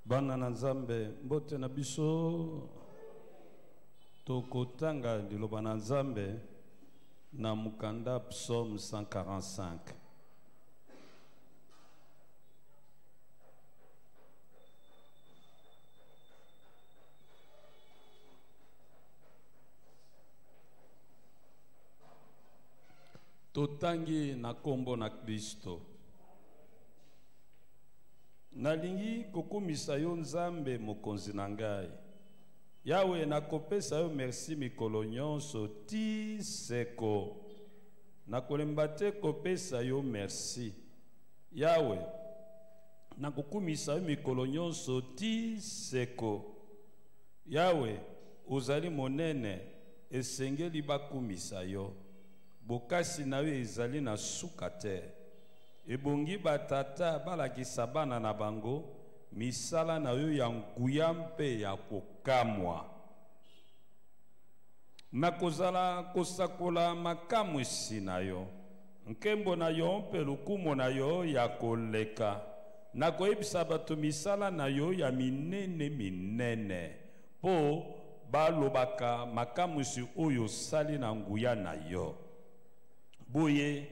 Bana na Nzambe mbote na biso tokotanga liloba na Nzambe na mukanda psaume 145. Totangi na kombo na Kristo. Nalingi kokumisa yo Nzambe mokonzi na ngai. Yawe nakopesa yo merci mikolo nyonso ti seko. Nakolemba te kopesa yo merci. Yawe nakokumisa yo mikolo nyonso ti seko. Yawe ozali monene esengeli bakumisa yo. Bokasi na yo ezali na suka te. Ebongi batata balakisa bana na bango misala na yo ya nguya mpe ya kokamwa. Nakozala kosakola makamwisi na yo. Nkembo na yo mpe lukumo na yo ya koleka. Nakoyebisa bato misala na yo ya minene minene. Po balobaka makamwisi oyo sali na nguya na yo. Boye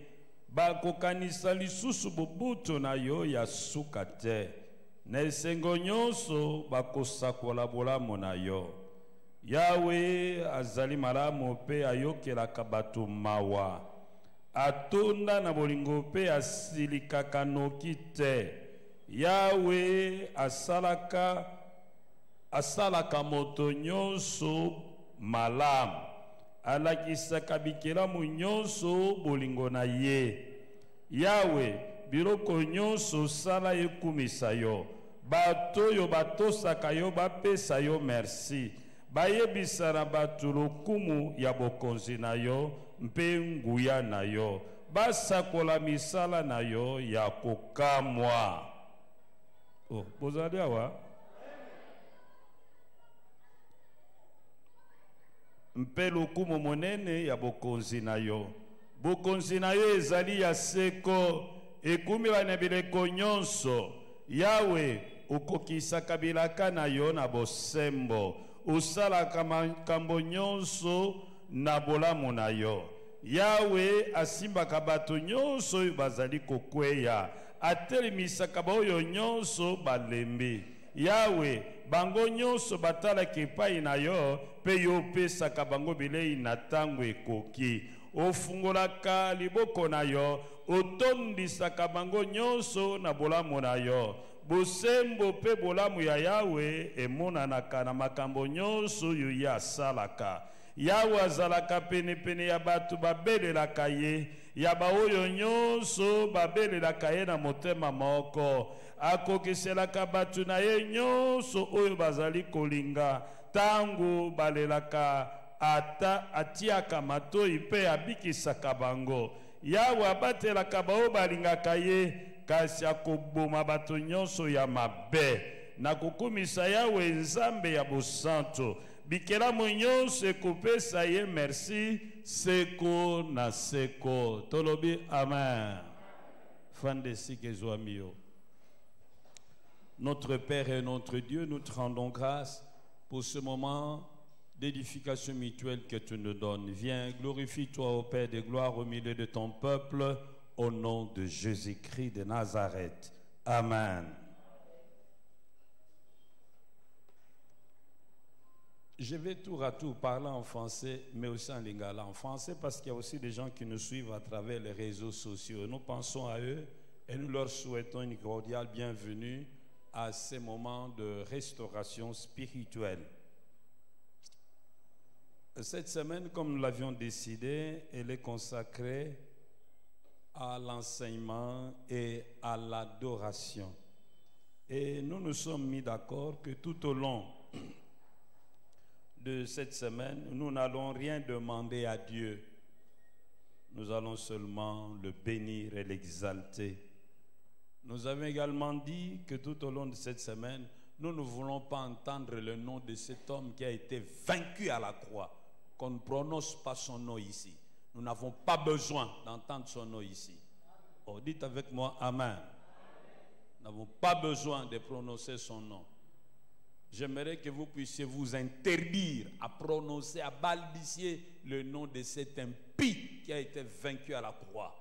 bakokanisa lisusu bobuto na yo ya suka te. Na esengo nyonso bakosakola bolamu na yo. Yawe azali malamu pe ayokelaka bato mawa. Atonda na bolingo pe asilikaka noki te. Yawe asalaka moto nyonso malamu. Alakisaka bikelamu nyonso bolingo na ye. Yawe biloko nyonso sala ekumisa yo. Bato yo batosaka yo bapesa yo merci. Bayebisa na bato lokumu ya bokonzi na yo mpe nguya na yo. Basakola misala na yo ya kokamwa. Oh, bozali awa? Mpe lokumu monene ya bokonzi na yo. Bokonzi na yo ezali ya seko. Ekumi bana bileko nyonso. Yawe okokisaka bilaka na yo na bosembo. Usalaka makambo nyonso na bolamu na yo. Yawe asimbaka bato nyonso oyo bazali kokweya. Atelemisaka baoyo nyonso balembi. Yawe bango nyonso batalaka epai na yo pe yo pesaka bango bilei na tango ekoki. Ofungolaka liboko na yo, otondisaka bango nyonso na bolamu na yo. Bosembo pe bolamu ya Yawe emonanaka na makambo nyonso yo ya salaka. Yawe azalaka pene ya batu babelelaka ye, ya baoyo nyonso babelelaka ye na motema moko. Akokiselaka batu na ye nyonso oyo bazali kolinga, tango balelaka ata atiaka matoi pe abikisaka bango. Yawe abatelaka bao balingaka ye, kasi akoboma bato nyonso ya mabe. Na kukumisa Yawe Nzambe ya bosanto. Bikelamu nyonso ekopesa ye merci seko na seko. Tolobi amen. Fin de sike zoamio. Notre Père et notre Dieu, nous te rendons grâce pour ce moment d'édification mutuelle que tu nous donnes. Viens, glorifie-toi au Père de gloire au milieu de ton peuple, au nom de Jésus-Christ de Nazareth. Amen. Je vais tour à tour parler en français, mais aussi en lingala. En français parce qu'il y a aussi des gens qui nous suivent à travers les réseaux sociaux. Nous pensons à eux et nous leur souhaitons une cordiale bienvenue à ces moments de restauration spirituelle. Cette semaine, comme nous l'avions décidé, elle est consacrée à l'enseignement et à l'adoration. Et nous nous sommes mis d'accord que tout au long de cette semaine, nous n'allons rien demander à Dieu. Nous allons seulement le bénir et l'exalter. Nous avons également dit que tout au long de cette semaine, nous ne voulons pas entendre le nom de cet homme qui a été vaincu à la croix, qu'on ne prononce pas son nom ici. Nous n'avons pas besoin d'entendre son nom ici. Oh, dites avec moi Amen. Nous n'avons pas besoin de prononcer son nom. J'aimerais que vous puissiez vous interdire à prononcer, à balbutier le nom de cet impie qui a été vaincu à la croix.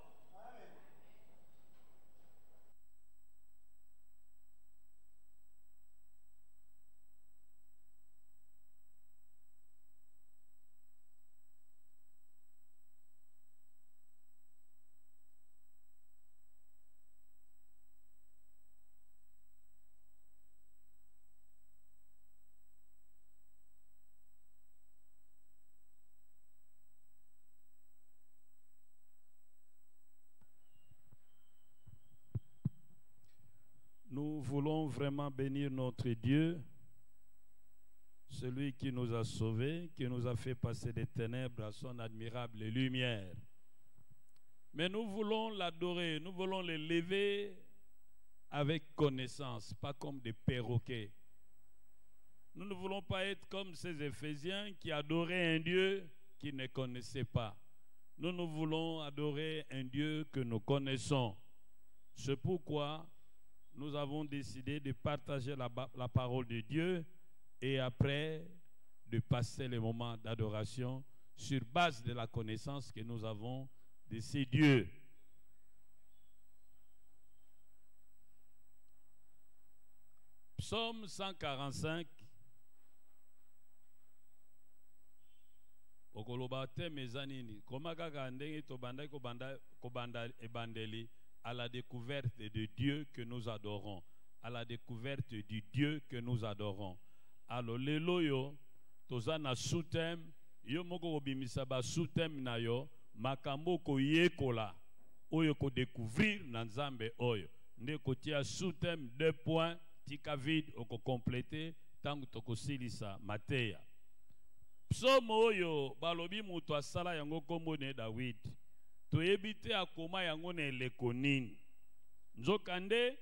Nous voulons vraiment bénir notre Dieu, celui qui nous a sauvés, qui nous a fait passer des ténèbres à son admirable lumière. Mais nous voulons l'adorer, nous voulons l'élever avec connaissance, pas comme des perroquets. Nous ne voulons pas être comme ces Éphésiens qui adoraient un Dieu qu'ils ne connaissaient pas. Nous voulons adorer un Dieu que nous connaissons. C'est pourquoi nous avons décidé de partager la parole de Dieu et après de passer les moments d'adoration sur base de la connaissance que nous avons de ces dieux. Psaume 145. Okoloba te mezanini komaka kandenge to banda kobanda ebandeli à la découverte de Dieu que nous adorons, à la découverte du Dieu que nous adorons. Alors lelo yo tozana sous-thème yo moko obimisa ba sous-thème na yo makambo ko yekola oyo ko découvrir na Nzambe oyo nde kotia sous-thème 2 points tika vide oko compléter tangu tokosilisa mateya. Psaume oyo balobi muto asala yango kombo ne David. Toyebi te akoma yango na eleko nini. Nzokande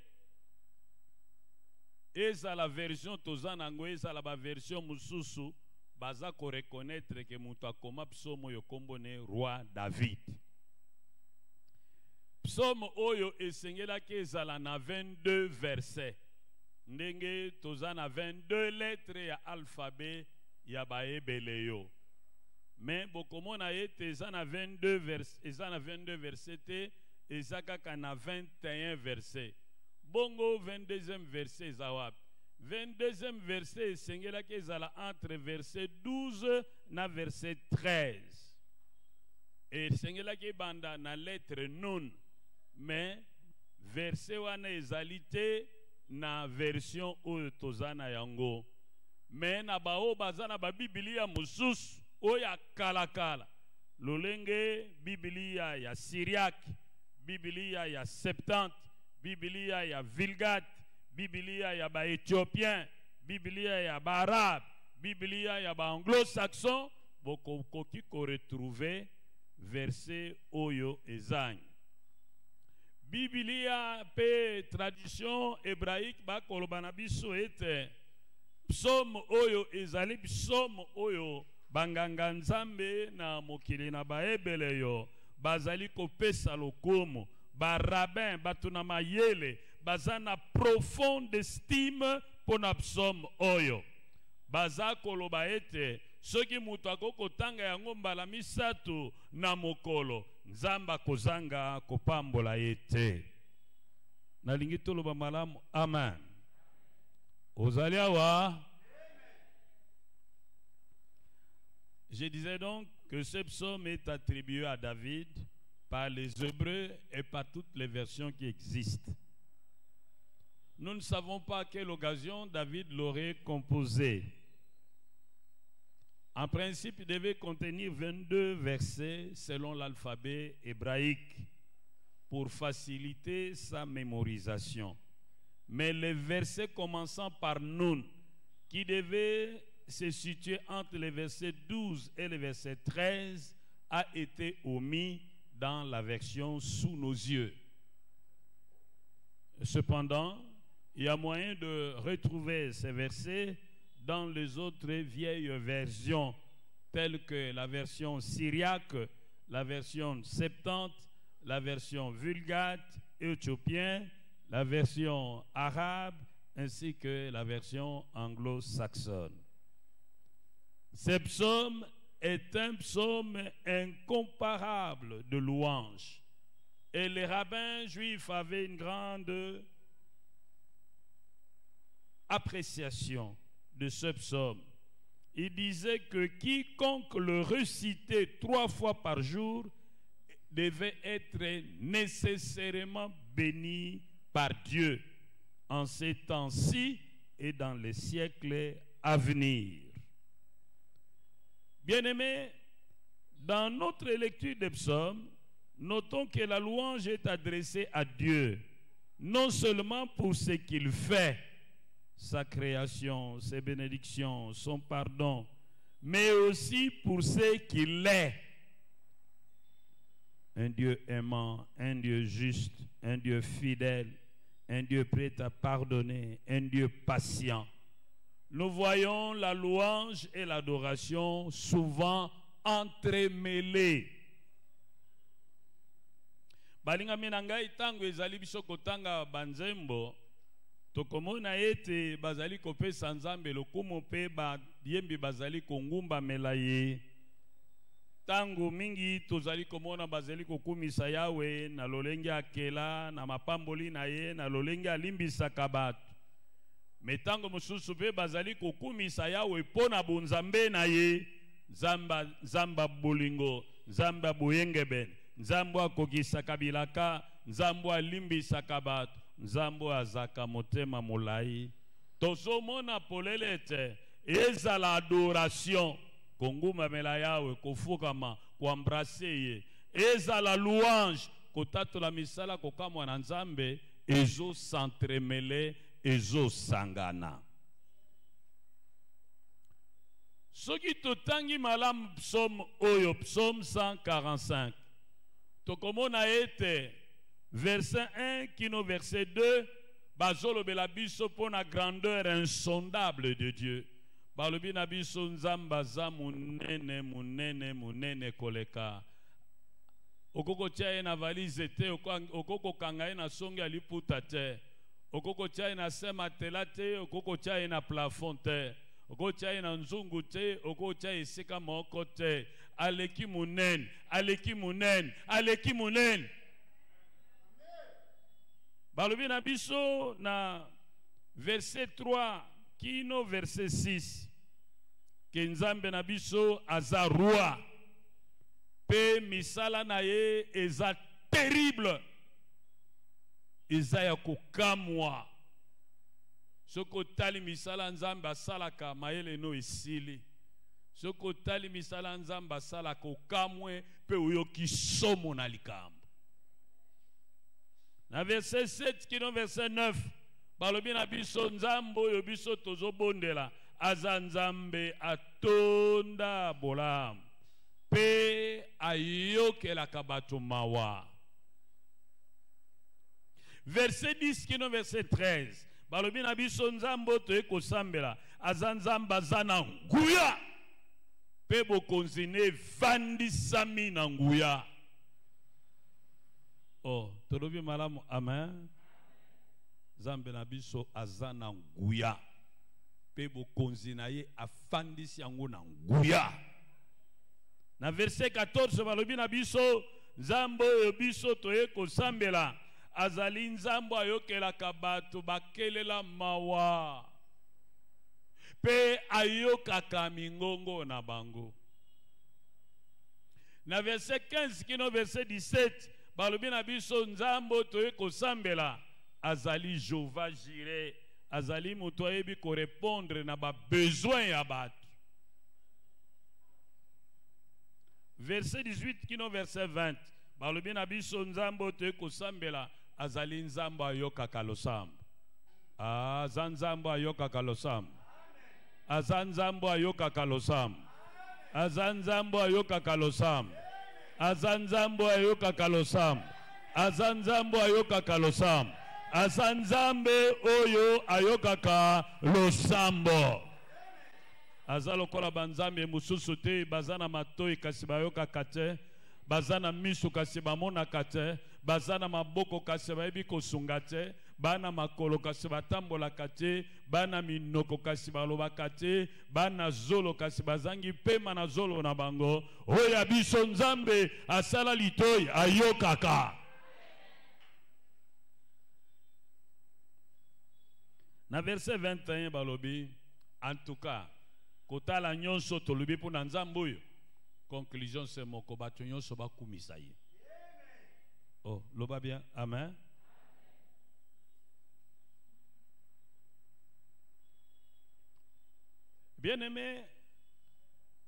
eza la version tozana ngo eza la ba version mususu baza ko reconnaître que muto akoma psaume oyo kombo ne roi David. Psaume oyo esengelaki ezala na 22 versets. Ndenge tozana 22 lettres ya alphabet ya baebele yo. Mais bokomona ete eza na 22 versets te eza kaka na 21 versets. Bongo 22e verset eza wapi? 22e verset esengelaki ezala entre verset 12 na verset 13. Esengelaki banda na lettre nun, mais verset wana ezali te na version oyo tozana yango. Mais na bao bazana ba Biblia mususu oya kala lolenge Biblia ya Syriaque, Biblia ya Septante, Biblia ya Vulgate, Biblia ya ba Éthiopien, Biblia ya ba Arabe, Biblia ya ba Anglo-Saxon, bokoki ko retrouver verset oyo ezangi. Biblia pe tradition hébraïque ba kolobana biso ete psaume oyo ezali psaume oyo banganga Nzambe na mokili na baebele yo bazali kopesa lokumu ba rabbin batuna mayele baza na profonde estime pona psaume oyo baza koloba ete soki mutu akokotanga yango mbala misatu na mokolo Nzamba kozanga kopambola ete. Nalingi toloba malamu amen. Ozali awa. Je disais donc que ce psaume est attribué à David par les Hébreux et par toutes les versions qui existent. Nous ne savons pas à quelle occasion David l'aurait composé. En principe, il devait contenir 22 versets selon l'alphabet hébraïque pour faciliter sa mémorisation. Mais les versets commençant par Nun, qui devaient se situer entre les versets 12 et les versets 13, a été omis dans la version sous nos yeux. Cependant, il y a moyen de retrouver ces versets dans les autres vieilles versions, telles que la version syriaque, la version septante, la version vulgate, éthiopienne, la version arabe ainsi que la version anglo-saxonne. Ce psaume est un psaume incomparable de louange. Et les rabbins juifs avaient une grande appréciation de ce psaume. Ils disaient que quiconque le récitait 3 fois par jour devait être nécessairement béni par Dieu en ces temps-ci et dans les siècles à venir. Bien-aimés, dans notre lecture des psaumes, notons que la louange est adressée à Dieu, non seulement pour ce qu'il fait, sa création, ses bénédictions, son pardon, mais aussi pour ce qu'il est. Un Dieu aimant, un Dieu juste, un Dieu fidèle, un Dieu prêt à pardonner, un Dieu patient. Nous voyons la louange et l'adoration souvent entremêlées. Balinga minangai tango ezali biso kotanga banzembo tokomona ete bazali kopesa nzambe lokumu mpe bayembi bazali kongumba melaye. Tango mingi tozali komona bazali kokumisa Yawe na lolenge akela na mapamboli na ye na lolenge alimbisaka bato. Me tango mosusu mpe bazali kokumisa Yawe pona bonzambe na ye, zamba bolingo, zamba boyengebene, nzambo akokisaka bilaka, nzambo alimbisaka bato, nzambo azaka motema molai. Tozomona polele ete ezala adoration konguma mela Yawe, kofukama, kuambrase ye. Ezala louange kotatola misala kokamwa na nzambe, ezo s'entremêler, ezo sangana. Soki totangi malam psaume oyo, psaume 145, tokomona ete verset 1 kino verset 2, bazolobela biso pona grandeur insondable de Dieu. Balobi na biso nzamba za munene munene munene koleka. Okoko tia na valise te, okoko kanga na songi aliputa te. Okoko tia na sema tela te, okoko tia na plafond te. Okoko tia na nzungu te, okoko tia esika moko te. Aleki munene, aleki munene, aleki munene. Balobi na biso na verset 3 kino verset 6. Que nzambe na biso aza roi. Pe misala na ye eza terrible. Eza ya kokamwa. Soko tali misala nzambe asalaka mayele no esili. Soko tali misala nzambe asalaka okamwe pe uyoki somo na likambo. Na verset 7 kino verset 9. Balobi na biso nzambe oyo biso tozobondela. Azanzambe atonda bolam pe ayokela kabato mawa. Verset 10 kino verset 13. Balobi na biso nzambo to ekosambela azanzamba zana nguya pe bokonzine vandisami na nguya. Oh, tolobi malamu amen. Zambe na biso azana nguya. Pebo konzinaye afandisi yango na nguya. Na verset 14 balobi na biso nzambo oyo biso toye kosambela azali nzambo ayokelaka bato bakelela mawa pe ayokaka mingongo na bango. Na verset 15 kino verset 17 balobi na biso nzambo toye kosambela azali Jehova Jireh. Azali mutu ayebi ko répondre na ba besoin ya bato. Verset 18 kino verset 20. Balobi na biso nzambo to ekosambela azali nzambo ayokaka losambo. Azanzambo ayokaka losambo. Azanzambo ayokaka losambo. Azanzambo ayokaka losambo. Azanzambo ayokaka losambo. Azanzambo ayokaka losambo. Azanzambe oyo ayokaka losambo. Azalo kola banzambe mususu te bazana matoi kasi bayokaka te. Bazana misu kasi bamona kate. Bazana maboko kasi bayebi kosunga te. bana makolo kasi batambolaka te, bana minoko kasi balobaka te, bana zolo kasi bazangi pema na zolo na bango. Oya biso Nzambe asala litoyi ayokaka. Na verset 21 balobi, en tout cas, kotala nyonso tolobi pour Nzambe oyo. Conclusion c'est moko bato nyonso bakumisa ye. Oh, loba bien, amen. Bien-aimé,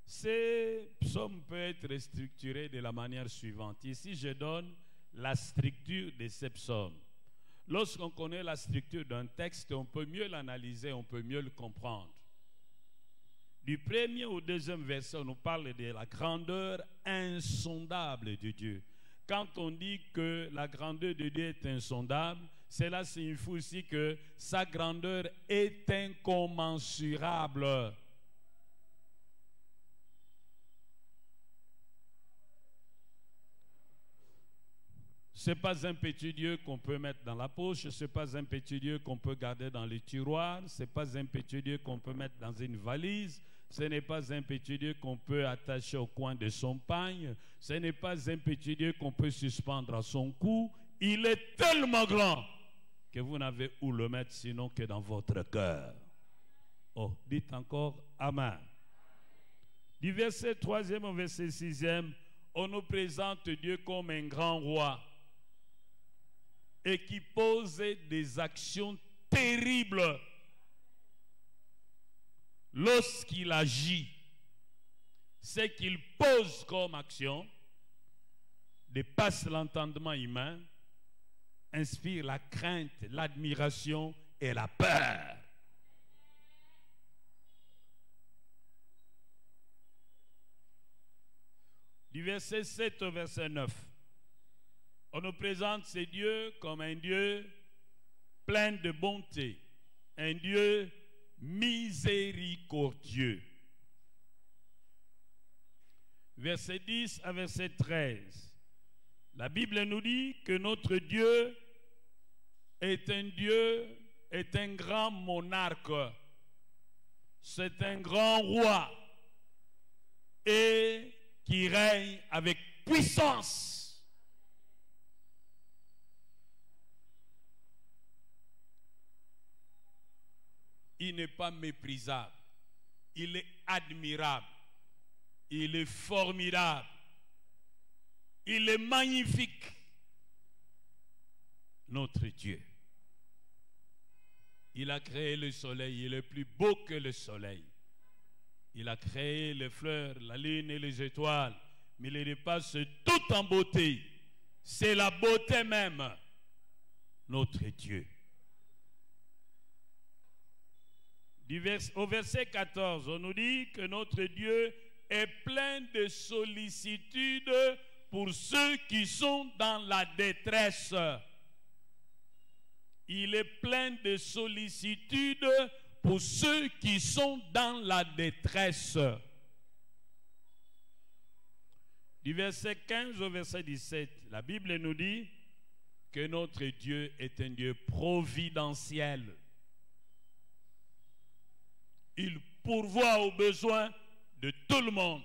ces psaumes peuvent être structurés de la manière suivante. Ici, je donne la structure de ces psaumes. Lorsqu'on connaît la structure d'un texte, on peut mieux l'analyser, on peut mieux le comprendre. Du premier au deuxième verset, on nous parle de la grandeur insondable de Dieu. Quand on dit que la grandeur de Dieu est insondable, cela signifie aussi que sa grandeur est incommensurable. Ce n'est pas un petit Dieu qu'on peut mettre dans la poche, ce n'est pas un petit Dieu qu'on peut garder dans les tiroirs, ce n'est pas un petit Dieu qu'on peut mettre dans une valise, ce n'est pas un petit Dieu qu'on peut attacher au coin de son pagne, ce n'est pas un petit Dieu qu'on peut suspendre à son cou. Il est tellement grand que vous n'avez où le mettre sinon que dans votre cœur. Oh, dites encore Amen. Du verset 3e au verset 6e, on nous présente Dieu comme un grand roi et qui pose des actions terribles. Lorsqu'il agit, ce qu'il pose comme action dépasse l'entendement humain, inspire la crainte, l'admiration et la peur. Du verset 7 au verset 9, on nous présente ce Dieu comme un Dieu plein de bonté, un Dieu miséricordieux. Verset 10 à verset 13, la Bible nous dit que notre Dieu est un grand monarque, c'est un grand roi et qui règne avec puissance. Il n'est pas méprisable, il est admirable, il est formidable, il est magnifique. Notre Dieu, il a créé le soleil, il est plus beau que le soleil. Il a créé les fleurs, la lune et les étoiles, mais il les dépasse tout en beauté. C'est la beauté même, notre Dieu. Au verset 14, on nous dit que notre Dieu est plein de sollicitude pour ceux qui sont dans la détresse. Il est plein de sollicitude pour ceux qui sont dans la détresse. Du verset 15 au verset 17, la Bible nous dit que notre Dieu est un Dieu providentiel. Il pourvoit aux besoins de tout le monde.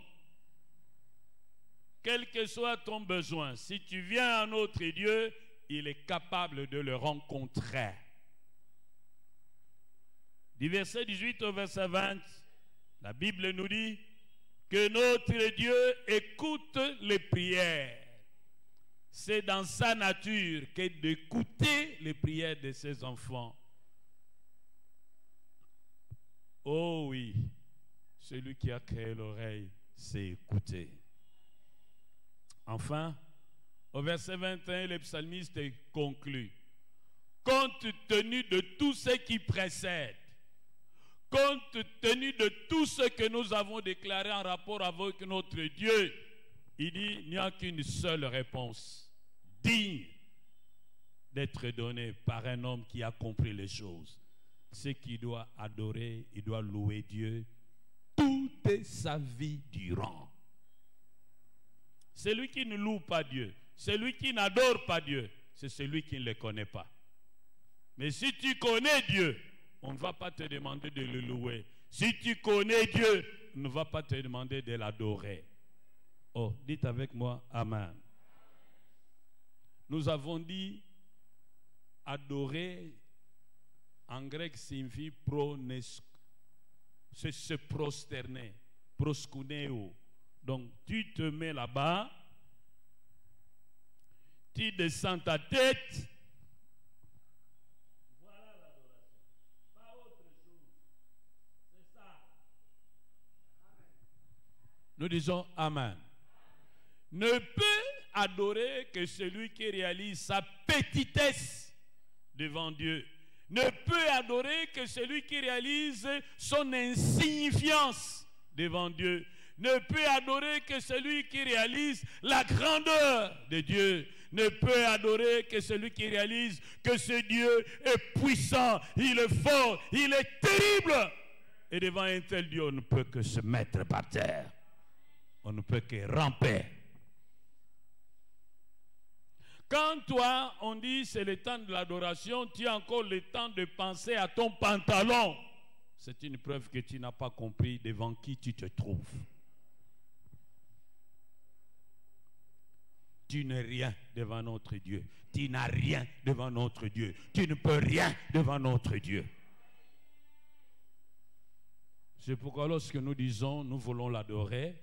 Quel que soit ton besoin, si tu viens à notre Dieu, il est capable de le rencontrer. Du verset 18 au verset 20, la Bible nous dit que notre Dieu écoute les prières. C'est dans sa nature que d'écouter les prières de ses enfants. Oh oui, celui qui a créé l'oreille sait écouter. Enfin, au verset 21, le psalmiste conclut. Compte tenu de tout ce qui précède, compte tenu de tout ce que nous avons déclaré en rapport avec notre Dieu, il dit, il n'y a qu'une seule réponse, digne d'être donnée par un homme qui a compris les choses. C'est qu'il doit adorer, il doit louer Dieu toute sa vie durant. Celui qui ne loue pas Dieu, celui qui n'adore pas Dieu, c'est celui qui ne le connaît pas. Mais si tu connais Dieu, on ne va pas te demander de le louer. Si tu connais Dieu, on ne va pas te demander de l'adorer. Oh, dites avec moi, Amen. Nous avons dit, adorer, en grec signifie c'est se prosterner, proskuneo. Donc, tu te mets là-bas, tu descends ta tête. Voilà l'adoration. Pas autre chose. C'est ça. Amen. Nous disons Amen. Ne peut adorer que celui qui réalise sa petitesse devant Dieu. Ne peut adorer que celui qui réalise son insignifiance devant Dieu. Ne peut adorer que celui qui réalise la grandeur de Dieu. Ne peut adorer que celui qui réalise que ce Dieu est puissant, il est fort, il est terrible. Et devant un tel Dieu, on ne peut que se mettre par terre. On ne peut que ramper. Quand toi, on dit c'est le temps de l'adoration, tu as encore le temps de penser à ton pantalon. C'est une preuve que tu n'as pas compris devant qui tu te trouves. Tu n'es rien devant notre Dieu. Tu n'as rien devant notre Dieu. Tu ne peux rien devant notre Dieu. C'est pourquoi lorsque nous disons nous voulons l'adorer,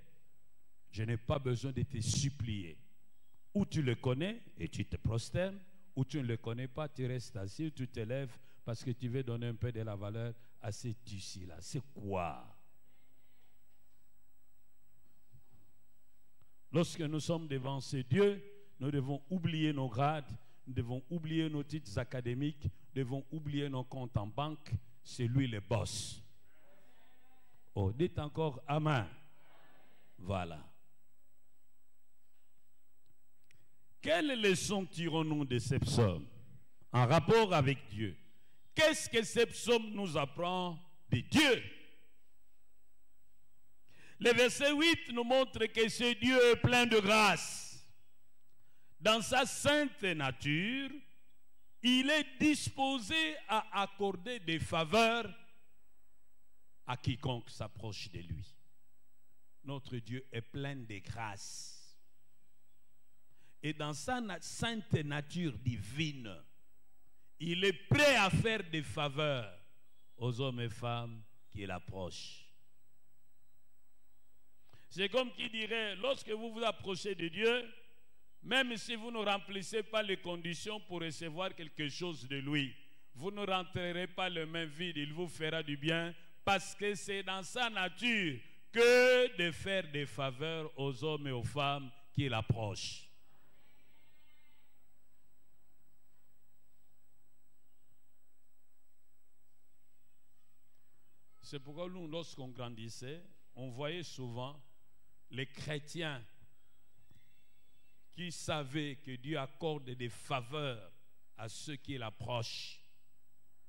je n'ai pas besoin de te supplier. Ou tu le connais et tu te prosternes, ou tu ne le connais pas, tu restes assis, ou tu te lèves parce que tu veux donner un peu de la valeur à ce tissu-là. C'est quoi? Lorsque nous sommes devant ce Dieu, nous devons oublier nos grades, nous devons oublier nos titres académiques, nous devons oublier nos comptes en banque. C'est lui le boss. Oh, dites encore Amen. Voilà. Quelle leçon tirons-nous de ces psaumes en rapport avec Dieu? Qu'est-ce que ces psaumes nous apprend de Dieu? Le verset 8 nous montre que ce Dieu est plein de grâce. Dans sa sainte nature, il est disposé à accorder des faveurs à quiconque s'approche de lui. Notre Dieu est plein de grâce. Et dans sa sainte nature divine, il est prêt à faire des faveurs aux hommes et femmes qui l'approchent. C'est comme qui dirait, lorsque vous vous approchez de Dieu, même si vous ne remplissez pas les conditions pour recevoir quelque chose de lui, vous ne rentrerez pas les mains vides, il vous fera du bien, parce que c'est dans sa nature que de faire des faveurs aux hommes et aux femmes qui l'approchent. C'est pourquoi nous, lorsqu'on grandissait, on voyait souvent les chrétiens qui savaient que Dieu accorde des faveurs à ceux qui l'approchent.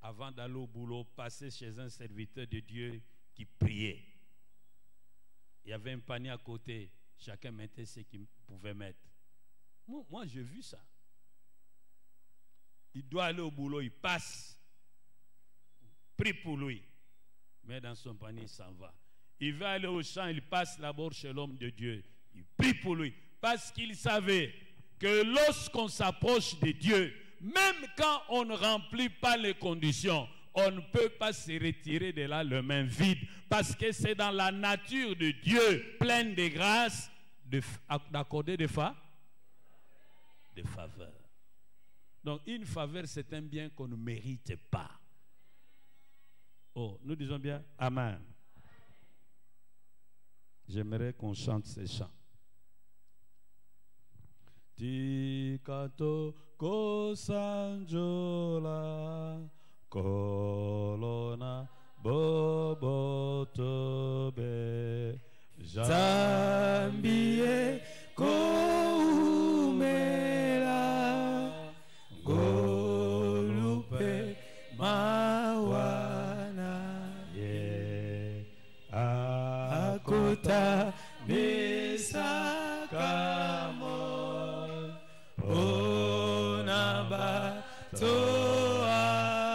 Avant d'aller au boulot, passer chez un serviteur de Dieu qui priait. Il y avait un panier à côté, chacun mettait ce qu'il pouvait mettre. Moi j'ai vu ça. Il doit aller au boulot, il passe, prie pour lui. Mais dans son panier, il s'en va. Il va aller au champ, il passe d'abord chez l'homme de Dieu. Il prie pour lui. Parce qu'il savait que lorsqu'on s'approche de Dieu, même quand on ne remplit pas les conditions, on ne peut pas se retirer de là les mains vides. Parce que c'est dans la nature de Dieu, pleine de grâce, d'accorder des faveurs. Donc une faveur, c'est un bien qu'on ne mérite pas. Oh, nous disons bien Amen. J'aimerais qu'on chante ces chants. Tikato kosanjola kolona bobotobe Zambie koumela golupe mawana yeah. akota besakamo onaba toa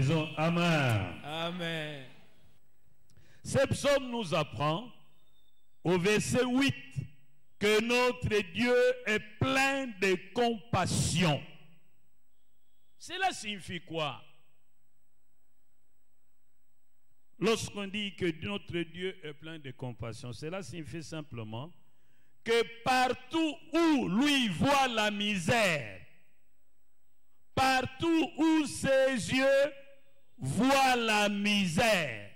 Disons Amen. Amen. Ce psaume nous apprend au verset 8 que notre Dieu est plein de compassion. Cela signifie quoi? Lorsqu'on dit que notre Dieu est plein de compassion, cela signifie simplement que partout où lui voit la misère, partout où ses yeux voient la misère,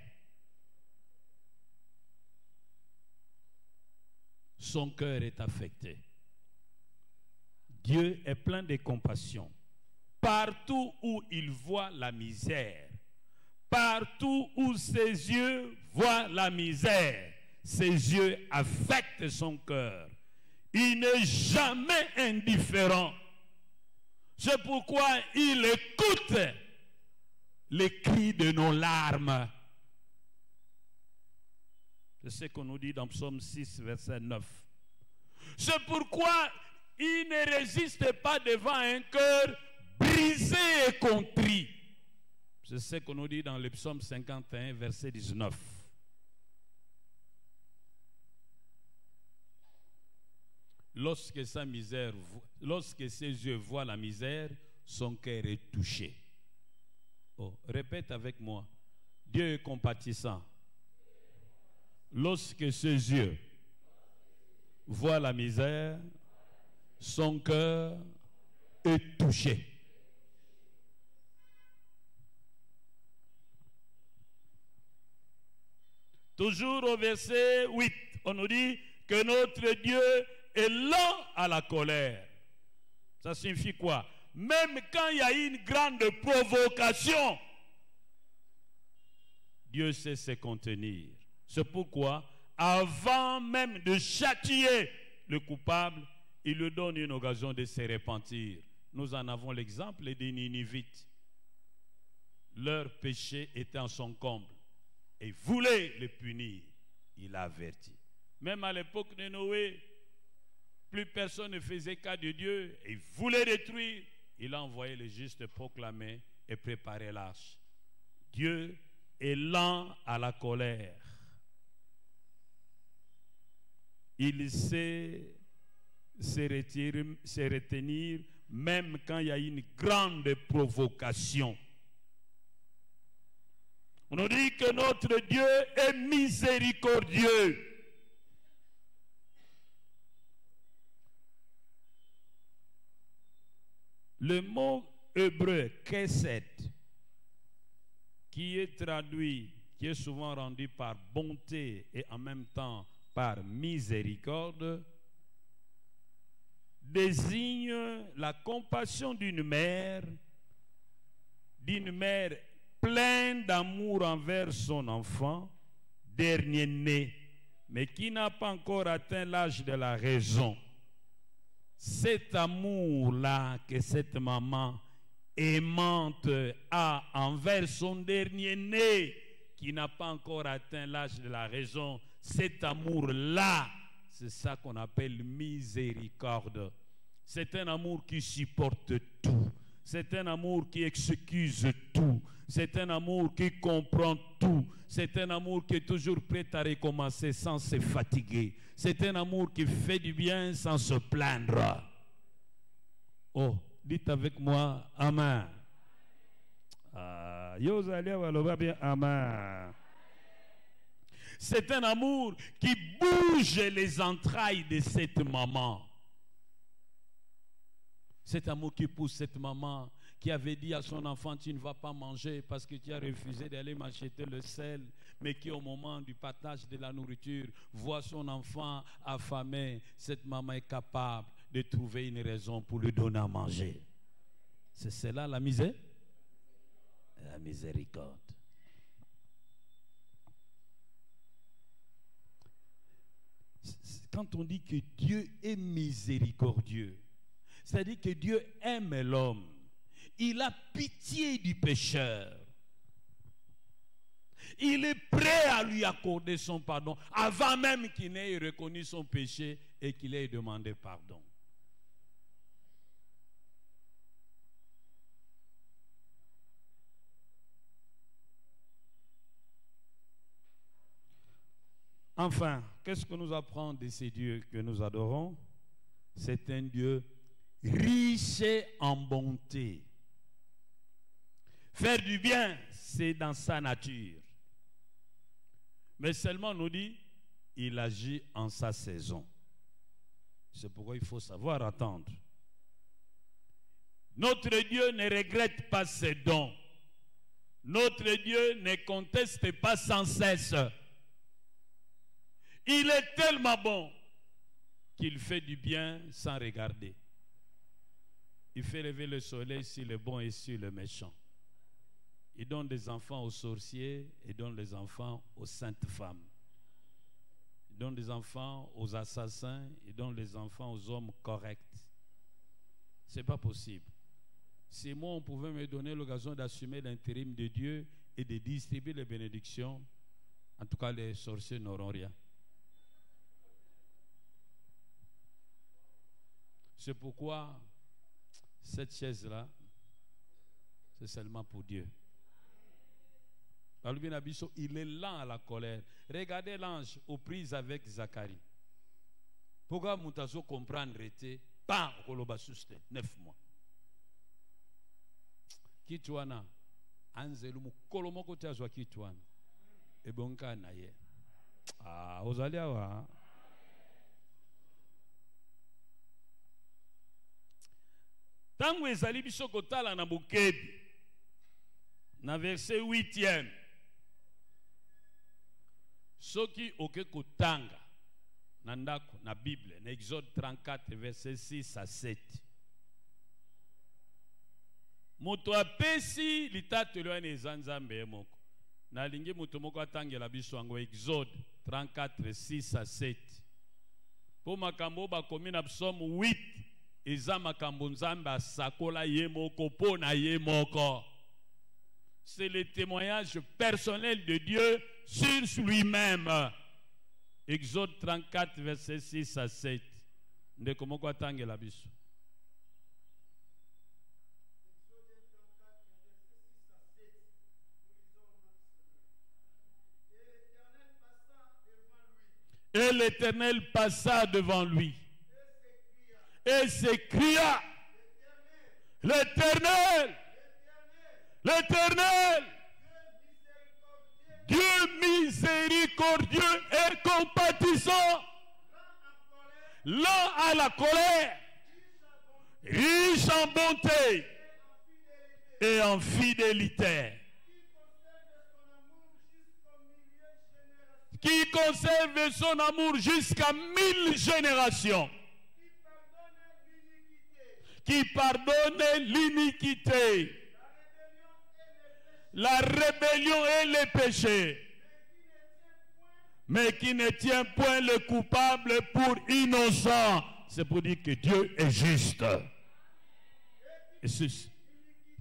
son cœur est affecté. Dieu est plein de compassion. Partout où il voit la misère, partout où ses yeux voient la misère, ses yeux affectent son cœur. Il n'est jamais indifférent. C'est pourquoi il écoute les cris de nos larmes. C'est ce qu'on nous dit dans Psaume 6, verset 9. C'est pourquoi il ne résiste pas devant un cœur brisé et contrit. C'est ce qu'on nous dit dans le Psaume 51, verset 19. Lorsque ses yeux voient la misère, son cœur est touché. Oh, répète avec moi. Dieu est compatissant. Lorsque ses yeux voient la misère, son cœur est touché. Toujours au verset 8, on nous dit que notre Dieu est lent à la colère. Ça signifie quoi? Même quand il y a une grande provocation, Dieu sait se contenir. C'est pourquoi, avant même de châtier le coupable, il lui donne une occasion de se repentir. Nous en avons l'exemple des Ninivites. Leur péché était en son comble et voulait le punir. Il a averti. Même à l'époque de Noé, plus personne ne faisait cas de Dieu et voulait détruire. Il a envoyé les justes proclamer et préparer l'arche. Dieu est lent à la colère. Il sait se retenir même quand il y a une grande provocation. On nous dit que notre Dieu est miséricordieux. Le mot hébreu kesed, qui est traduit, qui est souvent rendu par bonté et en même temps par miséricorde, désigne la compassion d'une mère pleine d'amour envers son enfant, dernier-né, mais qui n'a pas encore atteint l'âge de la raison. Cet amour-là que cette maman aimante a envers son dernier-né, qui n'a pas encore atteint l'âge de la raison, cet amour-là, c'est ça qu'on appelle miséricorde. C'est un amour qui supporte tout. C'est un amour qui excuse tout. C'est un amour qui comprend tout. C'est un amour qui est toujours prêt à recommencer sans se fatiguer. C'est un amour qui fait du bien sans se plaindre. Oh, dites avec moi, Amen. Amen. C'est un amour qui bouge les entrailles de cette maman. Cet amour qui pousse cette maman qui avait dit à son enfant, tu ne vas pas manger parce que tu as refusé d'aller m'acheter le sel, mais qui au moment du partage de la nourriture voit son enfant affamé. Cette maman est capable de trouver une raison pour lui donner à manger. C'est cela la misère? La miséricorde. Quand on dit que Dieu est miséricordieux, c'est-à-dire que Dieu aime l'homme. Il a pitié du pécheur. Il est prêt à lui accorder son pardon avant même qu'il n'ait reconnu son péché et qu'il ait demandé pardon. Enfin, qu'est-ce que nous apprend de ces dieux que nous adorons? C'est un Dieu riche en bonté. Faire du bien, c'est dans sa nature. Mais seulement, nous dit, il agit en sa saison. C'est pourquoi il faut savoir attendre. Notre Dieu ne regrette pas ses dons. Notre Dieu ne conteste pas sans cesse. Il est tellement bon qu'il fait du bien sans regarder. Il fait lever le soleil sur le bon et sur le méchant. Il donne des enfants aux sorciers et donne des enfants aux saintes femmes. Il donne des enfants aux assassins et donne des enfants aux hommes corrects. Ce n'est pas possible. Si moi, on pouvait me donner l'occasion d'assumer l'intérim de Dieu et de distribuer les bénédictions, en tout cas, les sorciers n'auront rien. C'est pourquoi cette chaise-là, c'est seulement pour Dieu. Il est lent à la colère. Regardez l'ange aux prises avec Zacharie. Pourquoi Moutazo comprendre était pas au Kolobasuste 9 mois. Kitwana anzelu mukolomoko tazwa kitwana. Ebonka na ye. Ah, ozali awa. Tango ezali biso kotala na Bokebi na verset 8e. Soki oke kotanga na ndako na Bible na Exode 34 verset 6 à 7. Moto apesi litatelo ya Nzambe moko. Na lingi moto moko atangela biso ngo Exode 34 6 à 7. Po makambo bakomi na Psaume 8 eza makambo Nzambe asakola ye moko po na ye moko. C'est le témoignage personnel de Dieu sur lui-même. Exode 34, verset 6 à 7. Ndeko atangela biso. Et l'Éternel passa devant lui. Et s'écria, l'Éternel, l'Éternel, Dieu miséricordieux et compatissant, lent à la colère, riche en bonté et en fidélité, qui conserve son amour jusqu'à 1000 générations, qui pardonne l'iniquité, la rébellion et les péchés, mais qui ne tient point le coupable pour innocent. C'est pour dire que Dieu est juste.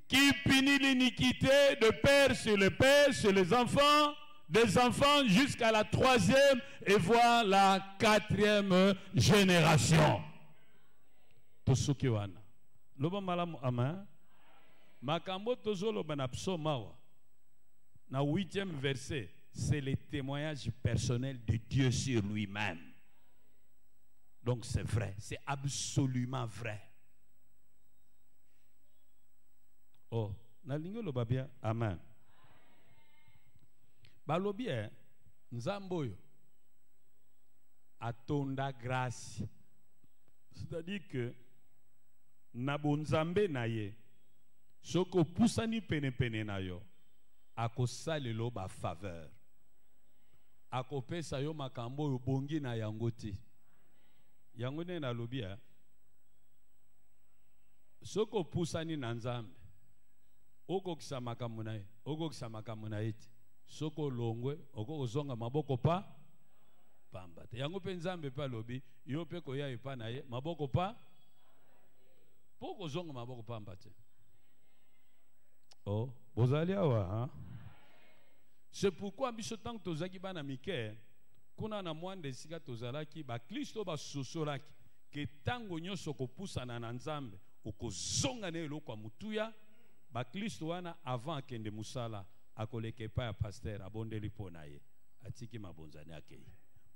Qui punit l'iniquité de père sur le père, sur les enfants, des enfants jusqu'à la 3e et voire la 4e génération. Tosukiwana. Loba malamu ama. Makambo tozolo banapsomawa. Na 8e verset, c'est le témoignage personnel de Dieu sur lui-même. Donc c'est vrai, c'est absolument vrai. Oh, na lingo loba bien, amen. Balobi Nzamboyo atonda grâce. C'est-à-dire que Nabonzambe naye soko pusani pene na yo akosalelo ba faveur. Akopesa yo makambo yo bongi na yango te. Yango ne na lobi soko pusani na Nzambe okokisa makambo na ye, okokisa makambo na ye te. Soko longwe oko ozonga maboko pa pamba te. Yango pe Nzambe pa lobi yo pe ko ya epa na ye maboko pa poko ozonga maboko pamba te. Oh, bozali awa hein? C'est pourquoi biso tant tozaki bana mike kuna na mwande sika tozalaki ba Kristo ba sosolaki ke tango nyoso ko pusana na Nzambe okozonga na eloko mutuya ba Kristo wana avant akende musala akoleke pa ya pasteur abondeli pona ye atiki mabonzani akei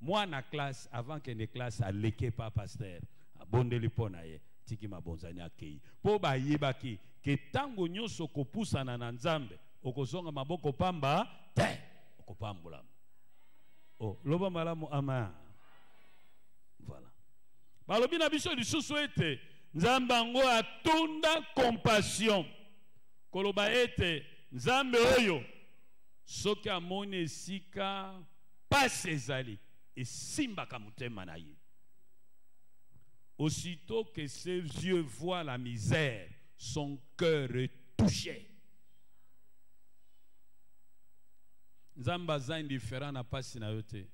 moi na classe avant que ne classe à leke pas pasteur abondeli pona ye tiki mabonzani akei po ba yebaki ke tango nyonso kopusana na nzambe okozonga maboko pamba te okopambula oh loba malamu ama voilà balobi na biso lisusu ete nzambe ngo atunda compassion koloba ete nzambe oyo soki amoni esika pasi ezali esimbaka motema na ye. Aussitôt que ses yeux voient la misère, son cœur est touché. Nzamba za indifférent na pasi na yote.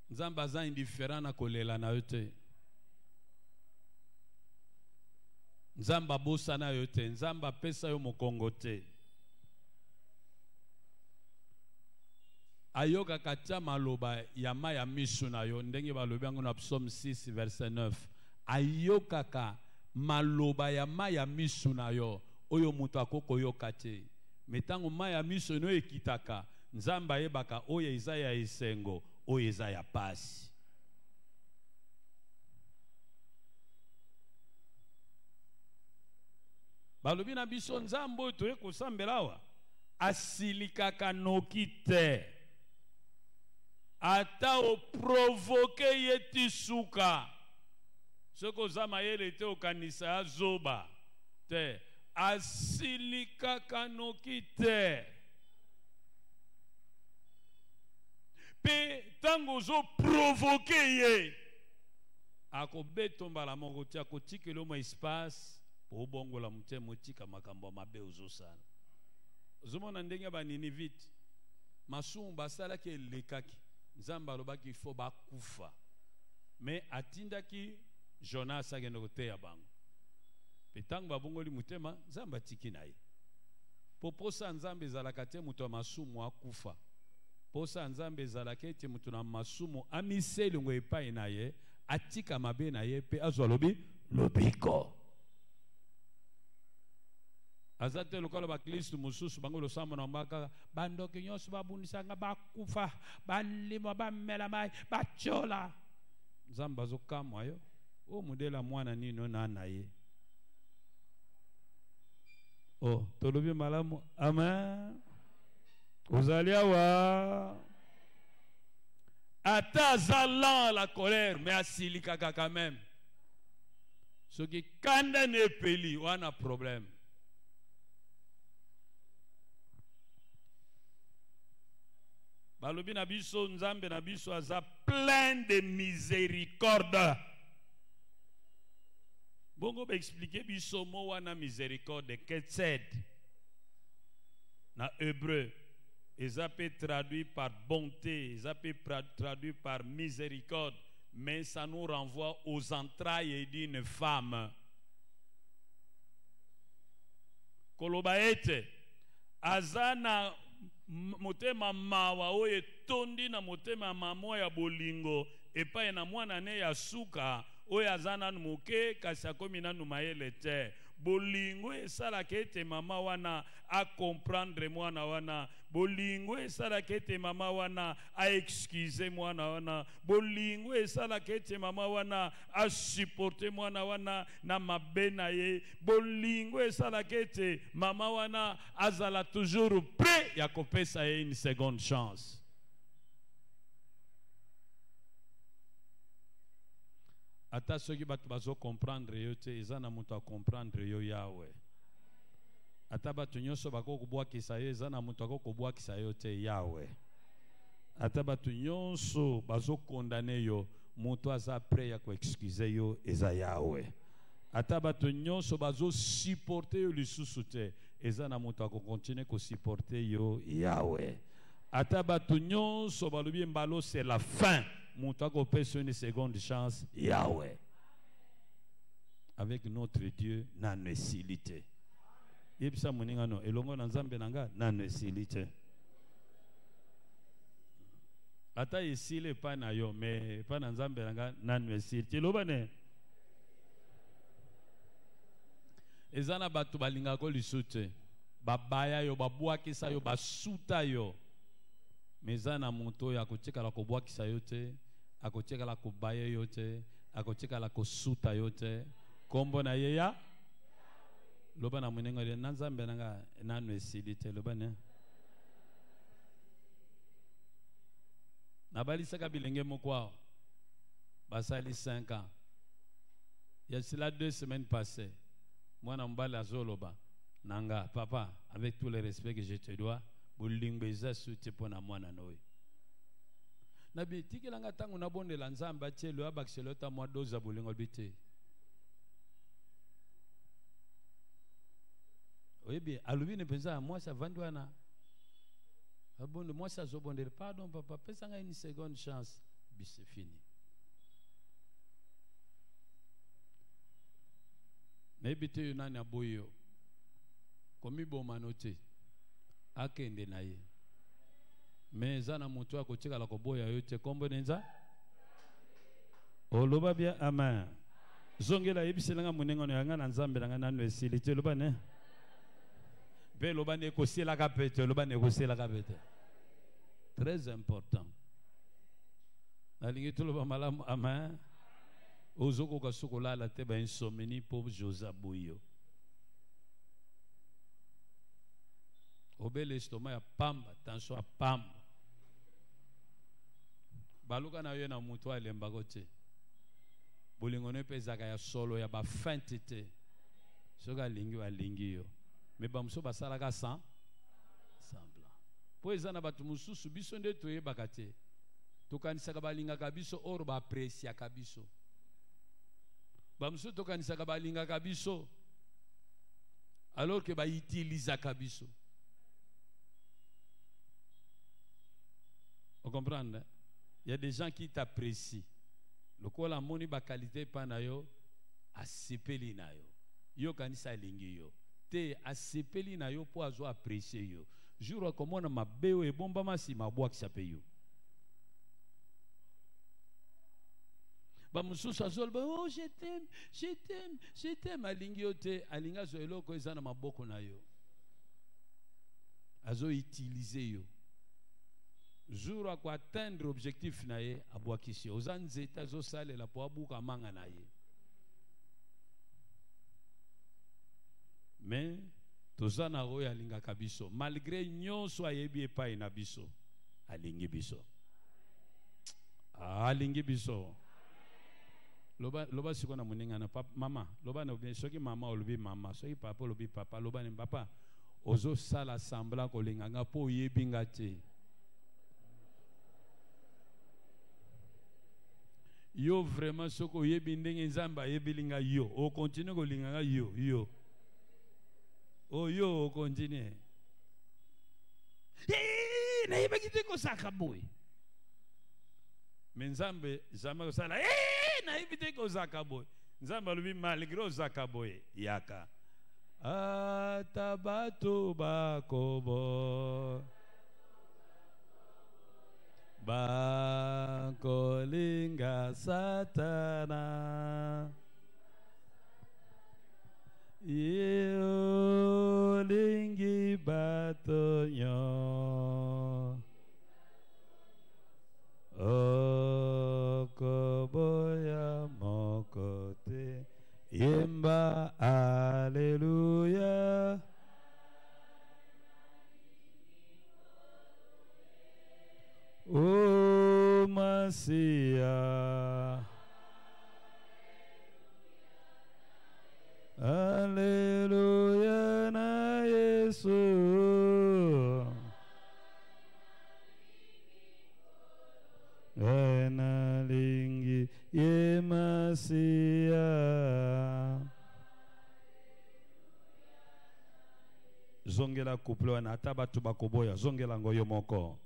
Nzamba za indifférent na kolela na yote. Nzamba bosa na yote. Nzamba pesa yo mokongo te. Ayoka katia maloba yama ya misu na yo ndenge balobi yango na Psaume 6 verset 9. Ayoka ka maloba yama ya misu na yo oyo mutu akoko yoka te. Metango maya misu no ekitaka nzamba yebaka oyo eza ya esengo oyo eza ya pasi. Balobi na biso nzambo oyo toye kosambelawa asilikaka noki te. Ata o provoke yeti suka soko zama yele te okanisa zoba te asilika kanoki te pe tango zo provoke ye akobetomba la moko tia kotikelo mo espace po bongola mutemo tika makambo mabe ozosala ozomona ndenge ba Ninivite masumu basala ke lekaki nzamba lobaki fo bakufa mais atindaki Jonas agenda koteya bango petango babongoli mutema nzamba tiki na ye poposa nzambe ezalaka te mutu masumu akufa posa nzambe ezalaka ete mutu na masumu amiselingo epai na ye atika mabe na ye pe azwa lobiko azate lokala ba Kristo mususu bango losambo na mbaka bandoki nyonso babundisanga bakufa banlimo bamela mai bachola nzamba zokamwa yo o modela mwana nino na ye oh tolobi malamu amen ozali awa ata zalan la colère mais asilikaka quand même soki kanda ne peli wana problème. Balobi na biso nzambe na biso aza plein de miséricorde. Bongo ba expliquer biso mo wana miséricorde ketsed. Na hébreu, eza peut traduit par bonté, eza peut traduit par miséricorde, mais ça nous renvoie aux entrailles d'une femme. Koloba ete azana motema mawa oye tondi na motema mamo ya bolingo epai na mwana ne ya suka oyo azana muke kasi akomi nanu mayele te bolingo esalaka ete mama wana a comprendre mwana wana bolingo esalaka ete mama wana a excuse mwana wana bolingo esalaka ete mama wana a supporter mwana wana na mabe na ye bolingo esalaka ete mama wana azala toujours prêt ya kopesa ye une seconde chance. Ata soki batu bazo comprendre yo te ezana mutu a comprendre yo Yahweh. Ata batu nyonso bako kubwakisa yo ezana mutu ako kubwakisa yo te Yahweh. Ata batu nyonso bazo condamner yo mutu aza prêt ya ko excuser yo eza Yahweh. Ata batu nyonso bazo supporter yo lisusu te ezana mutu ako continuer ko supporter yo Yahweh. Ata batu nyonso balobi mbalo c'est la fin. Moutako pèse une seconde chance, Yahweh. Avec notre Dieu, nano silite. Yebisa moninga no, elongo na nzambe nanga, nano silite. Ata isile pa na yo, mais pa na nzambe nanga, nano silite. Lobane. Ezana batu balinga ko lisute. Babaya yo, babuakisa yo, basuta yo. mezana moto ya kotika la kobwakisa yote akotika la kobaya yote akotika la kosuta yote kombo na yeya loba na munengo le nanzambe nanga nanu esilite loba ne nabalisaka bilenge mokwao basali 5 ans il y a cela 2 semaines passées moi na mbala azoloba nanga papa avec tout le respect que je te dois bolingweza suti pona mwana noy na bitikelanga tangu na bondela nzamba tielo abakselota mwa doza bolingo bite oyebi alubi ne penza moi ça vandwana abonde moi ça zobondel pardon papa pesanga une seconde chance c'est fini nebite yunani aboyo komi bomanote akende na ye mais zana mutu akotika la koboya yote kombo nenza oloba bia amen zongela yebiselanga munengo yanga na nzambe nanga nanu esilite loba ne be loba ne kosela kapete loba ne kosela kapete très important nalingi tuloba malamu amen ozoko kasukola la te ba insomnie pour Josa Boyo obele estomac ya pamba tension ya pamba baluka na yo na mutu alemba kote bolingo ne pezaka ya solo ya ba fente te soka lingi wa lingi yo me bamso basalaka sans semblant po ezana batu mususu biso nde toyebaka te tokanisaka balingaka biso oro ba apresiaka biso bamso tokanisaka balingaka biso alors que ba utilisaka biso. Vous comprenez? Il y a des gens qui t'apprécient. Le quoi la moni ba qualité panayo asepeli na yo. Yo kanisa lingi yo. Te asepeli na yo po azo apprécier yo. Jour comme on ma beo e bomba masi ma boa ki sape yo. Ba mususu azol ba oh je t'aime, je t'aime, je t'aime alingi yo te alinga zo eloko ezana maboko na yo. Azo utiliser yo. Jour à quoi atteindre l'objectif nae abwakisi ozanze tazo sale la po abuka manga nae mais tozana roya alinga kabiso malgré nyonso ayebi epai na biso alingi biso alingi biso loba siko na muninga na papa mama loba na bien soki mama olobi mama soki papa olobi papa loba ni papa ozo sala semblant kolinga nga po yebi nga te yo vraiment soko yebi ndenge nzamba yebilinga yo o continue ko linga yo yo o yo o continue na yebaki te ko saka boy menzambe zama ko sala na yebi te ko saka boy nzamba lubi malgré saka boy yaka atabato bakobo Bakolinga satana Yo lingi batonyo Okoboya mokote Yemba Alleluia O Masia Alleluia na Yesu Ena lingi ye Masia Zongela couple wana atabatu bakoboya zongela ngoyo moko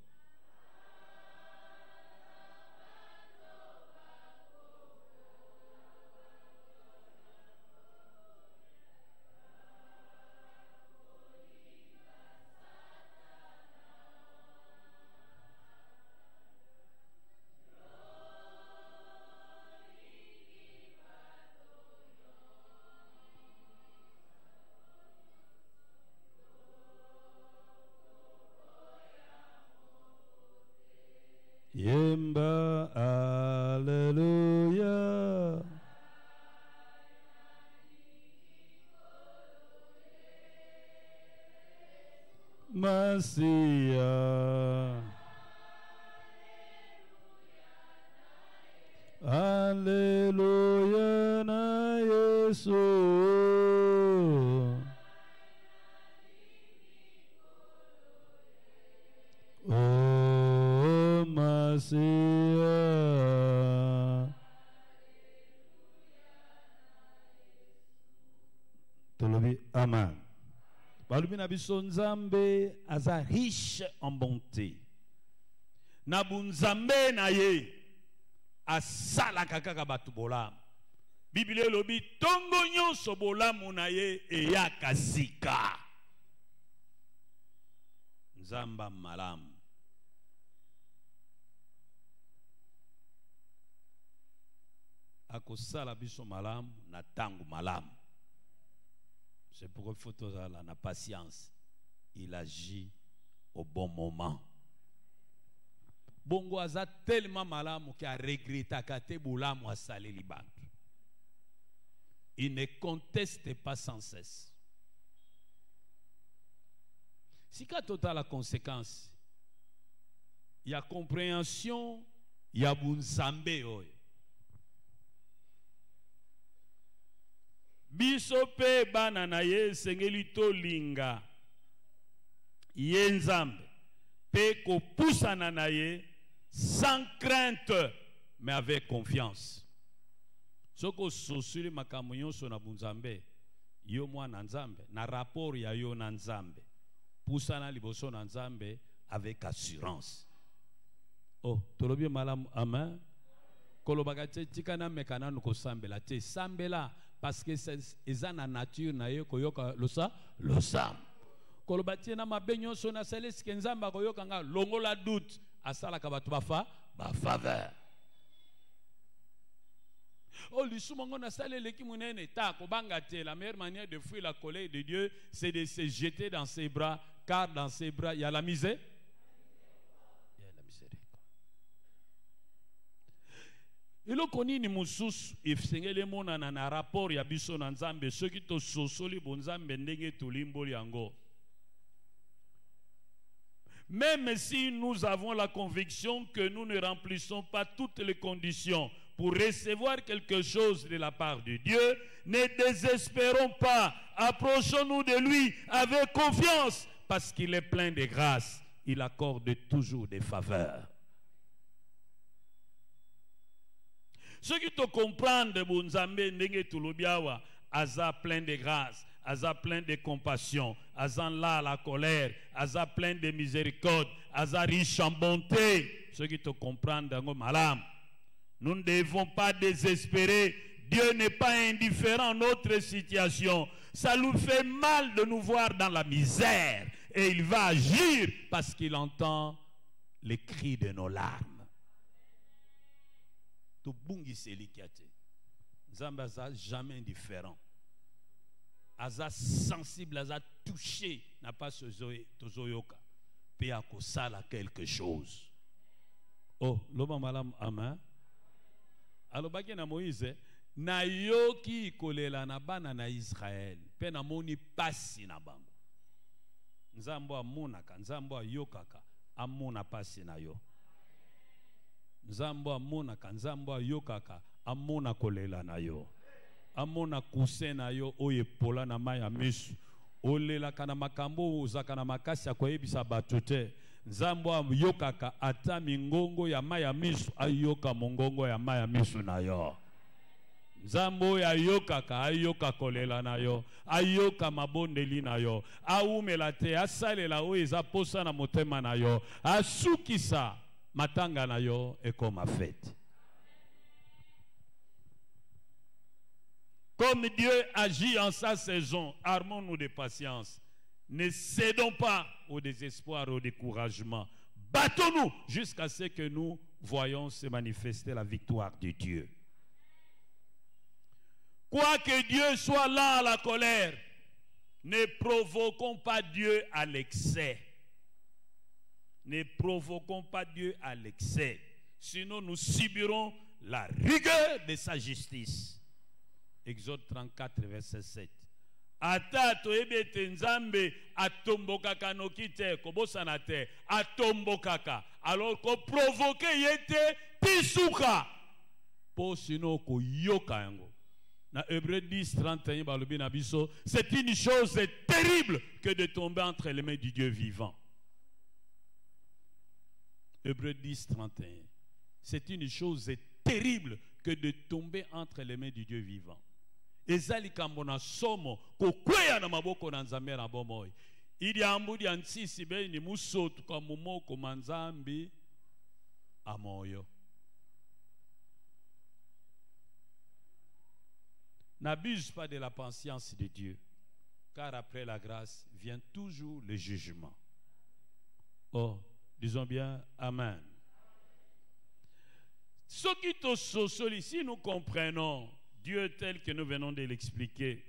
Masia. Alléluia na Yesu. Oh Masia. Tolobi amen. Balubi na biso Nzambe aza riche en bonté. Na bunzambe na ye asalaka kaka batu bolamu. Biblia lobi tongo nyonso bolamu na ye eyaka sika. Nzamba malamu. Akosala biso malamu na tangu malamu. C'est pourquoi il faut toujours la patience. Il agit au bon moment. Bongo aza tellement malamu qui a regretté kate bolamu asale libantu. Il ne conteste pas sans cesse. Si quand tu as la conséquence, il y a compréhension, il y a bunzambe oyo. Biso pe bana na ye sengeli to linga ye Nzambe pe ko pusana na ye sans crainte mais avec confiance. Soko sosuli makambo nyonso na bunzambe yo mwana Nzambe na rapport ya yo na Nzambe pusana liboso na Nzambe avec assurance. Oh tolobi malamu amen. Kolobaka te tikana mekana nuko sambela te sambela parce que c'est la nature na ye koyoka lo sam. Kolobati na mabenyo so na selesi kenzamba koyoka nga longola doute asala ka batu ba faveur. Oh lisumongo na sale leki munene ta ko banga te. La meilleure manière de fuir la colère de Dieu c'est de se jeter dans ses bras car dans ses bras il y a la misère. Eloko nini mususu ifsengele mona na rapport ya biso na Nzambe soki to sosoli bonzambe ndenge tolimboli yango. Même si nous avons la conviction que nous ne remplissons pas toutes les conditions pour recevoir quelque chose de la part de Dieu, ne désespérons pas, approchons-nous de lui avec confiance parce qu'il est plein de grâce, il accorde toujours des faveurs. Ceux qui te comprennent de Bonzambe ndenge tulobiawa, aza plein de grâce, aza plein de compassion, aza là la colère, aza plein de miséricorde, aza riche en bonté. Ceux qui te comprennent dango malam. Nous ne devons pas désespérer. Dieu n'est pas indifférent à notre situation. Ça nous fait mal de nous voir dans la misère. Et il va agir parce qu'il entend les cris de nos larmes. To bungi seli kiate. Nzambe aza jamais indifférent. Aza sensible, aza touché, n'a pas tozoyoka. Pe akosala quelque chose. Oh, loba malam amen. Alobaki na Moïse, na yoki kolela na bana na Israël. Pe na moni pasi na bango. Nzambo amunaka, nzambo ayokaka, amuna pasi na yo. Nzambo amonaka, nzambo ayokaka, amona kolela na yo. Amona kuse na yo oye pola na maya misu. Olela kana makambo uzaka na makasi akoyebisa bato te. Nzambo ayokaka ata mingongo ya maya misu ayoka mongongo ya maya misu na yo. Nzambo ayokaka ayoka kolela na yo, ayoka mabondeli na yo, aumela te asalela o eza posa na motema na yo, asukisa matanga na yo est comme a fête. Comme Dieu agit en sa saison, armons-nous de patience. Ne cédons pas au désespoir, au découragement. Battons-nous jusqu'à ce que nous voyons se manifester la victoire de Dieu. Quoique Dieu soit là à la colère, ne provoquons pas Dieu à l'excès. Ne provoquons pas Dieu à l'excès. Sinon nous subirons la rigueur de sa justice. Exode 34, verset 7. ata toyebi ete nzambe atombokaka noki te kobosana te atombokaka alors koprovoke ye te tisuka po sino koyoka yango. Na Hébreux 10, 31 balobi na biso, c'est une chose terrible que de tomber entre les mains du Dieu vivant. Hébreux 10, 31. C'est une chose terrible que de tomber entre les mains du Dieu vivant. Ezali kambona somo kokweya na maboko na nzambe na bomoi. Ili ambudi ansisi be ni musotu kwa mumoko manzambi amoyo. N'abuse pas de la patience de Dieu, car après la grâce vient toujours le jugement. Oh, disons bien Amen. Ce qui te sosoli, si nous comprenons Dieu tel que nous venons de l'expliquer,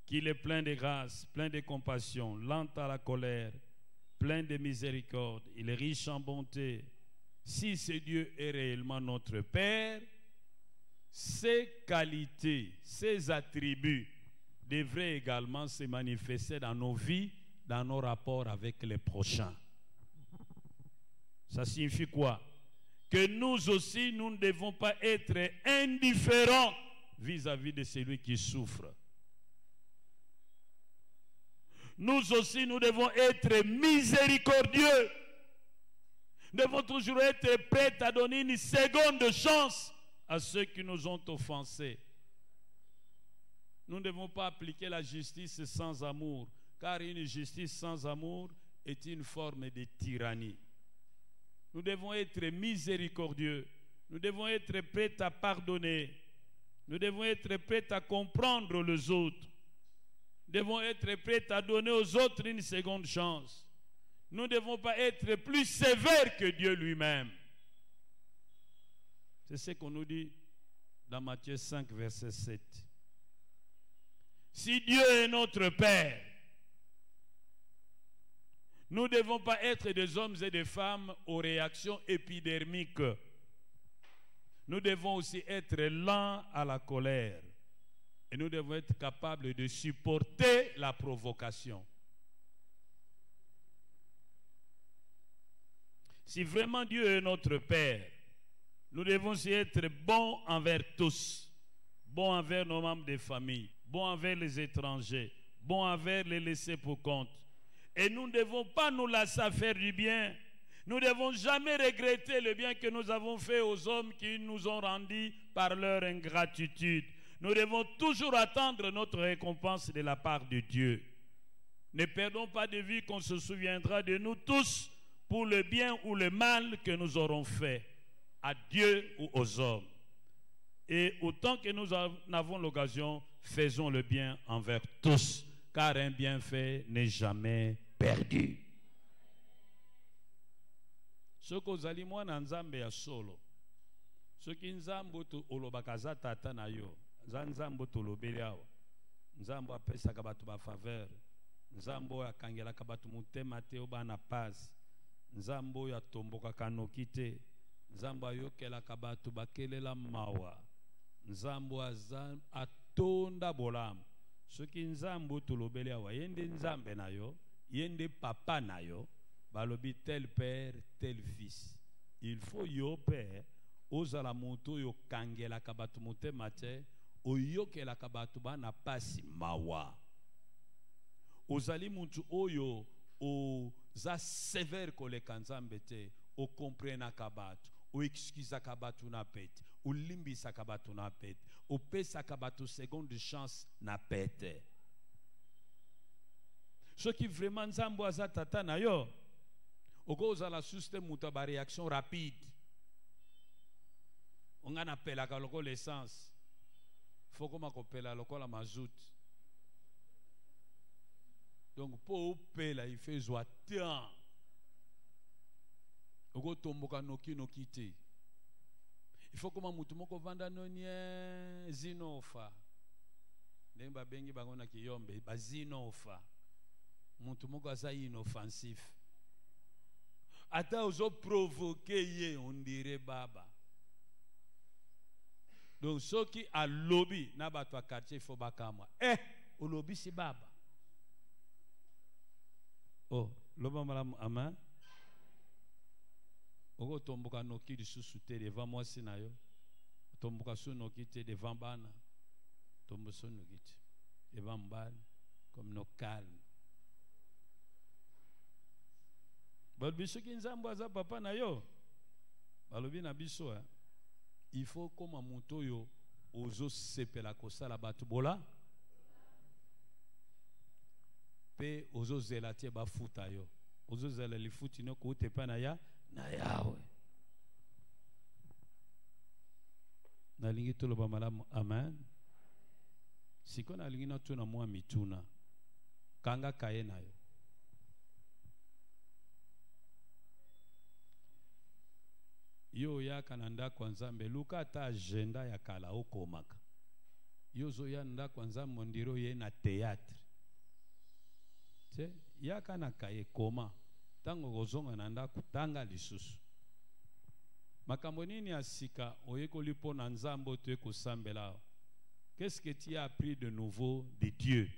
qu'il est plein de grâce, plein de compassion, lent à la colère, plein de miséricorde, il est riche en bonté. Si ce Dieu est réellement notre Père, ces qualités, ces attributs devraient également se manifester dans nos vies, dans nos rapports avec les prochains. Ça signifie quoi? Que nous aussi, nous ne devons pas être indifférents vis-à-vis de celui qui souffre. Nous aussi, nous devons être miséricordieux. Nous devons toujours être prêts à donner une seconde chance à ceux qui nous ont offensés. Nous ne devons pas appliquer la justice sans amour, car une justice sans amour est une forme de tyrannie. Nous devons être miséricordieux. Nous devons être prêts à pardonner. Nous devons être prêts à comprendre les autres. Nous devons être prêts à donner aux autres une seconde chance. Nous ne devons pas être plus sévères que Dieu lui-même. C'est ce qu'on nous dit dans Matthieu 5, verset 7. Si Dieu est notre Père, nous ne devons pas être des hommes et des femmes aux réactions épidermiques. Nous devons aussi être lents à la colère. Et nous devons être capables de supporter la provocation. Si vraiment Dieu est notre Père, nous devons aussi être bons envers tous. Bons envers nos membres de famille, bons envers les étrangers, bons envers les laissés pour compte. Et nous ne devons pas nous lasser à faire du bien. Nous ne devons jamais regretter le bien que nous avons fait aux hommes qui nous ont rendus par leur ingratitude. Nous devons toujours attendre notre récompense de la part de Dieu. Ne perdons pas de vue qu'on se souviendra de nous tous pour le bien ou le mal que nous aurons fait à Dieu ou aux hommes. Et autant que nous en avons l'occasion, faisons le bien envers tous, car un bienfait n'est jamais perdu. Ce que vous allez moi nzambe ya solo, ce qui nzambo to olobakaza tata na yo, nzambo to lobeliawa, nzambo apesa kabatu ba faveur, nzambo akangela kabatu mutema te obana paz, nzambo ya tomboka kanokite, nzambo ayokela kabatu bakelela mawa, nzambo atonda bolamu. Ce qui nzambo to lobeliawa, yende nzambe na yo, yende papa na yo, balobi tel père, tel fils. Il faut yo père, ozala moto yo kangela kabatu mutema te, oyokela kabatu bana pasi mawa. Ozali muntu oyo oza sévère koleka nzambe te, o comprena kabatu, o excuse kabatu na pete, o limbisa kabatu na pete, o pesa kabatu seconde chance na pete. Ce qui vraiment nzambo aza tata na yo, oko la système muta ba réaction rapide. On a appelé la loko l'essence. Faut comme appelle loko la mazout. Donc pour payer il fait joie temps. Oko tomboka noki nokite. Il faut comme mutu moko vanda nonye zinofa. Ndemba bengi bangona kiyombe ba zinofa. Mutu moko aza inoffensif. Ata ozo provoquer ye on dirait baba. Donc ceux qui a lobby na bato quartier faut bakama. olobisi baba. Oh, loba malam amen. Oko tomboka noki lisusu te devant moi sinayo. Tomboka so noki te devant bana. Tomboka so noki te devant mbal comme no calme. Balbiso ki nzambo aza papa na yo. Balobi na biso il faut comme monto yo ozo sepela kosala batu bola. Pe ozo zelatie ba futa yo. Ozo zela li futi no ko tepa na ya na yawe. Na lingi to loba malamu amen. Siko na lingi na tuna mwa mituna. Kanga kaye na yo. Yo ya kananda kwa nzambe luka ata agenda ya kala okomaka. Yo zo ya nda kwa nzambe mondiro ye na théâtre. Te ya kana kaye koma tango gozonga nanda kutanga lisusu. Makambo nini ya sika oyekoli po na nzambo to ekosambela. Qu'est-ce que tu as appris de nouveau de Dieu?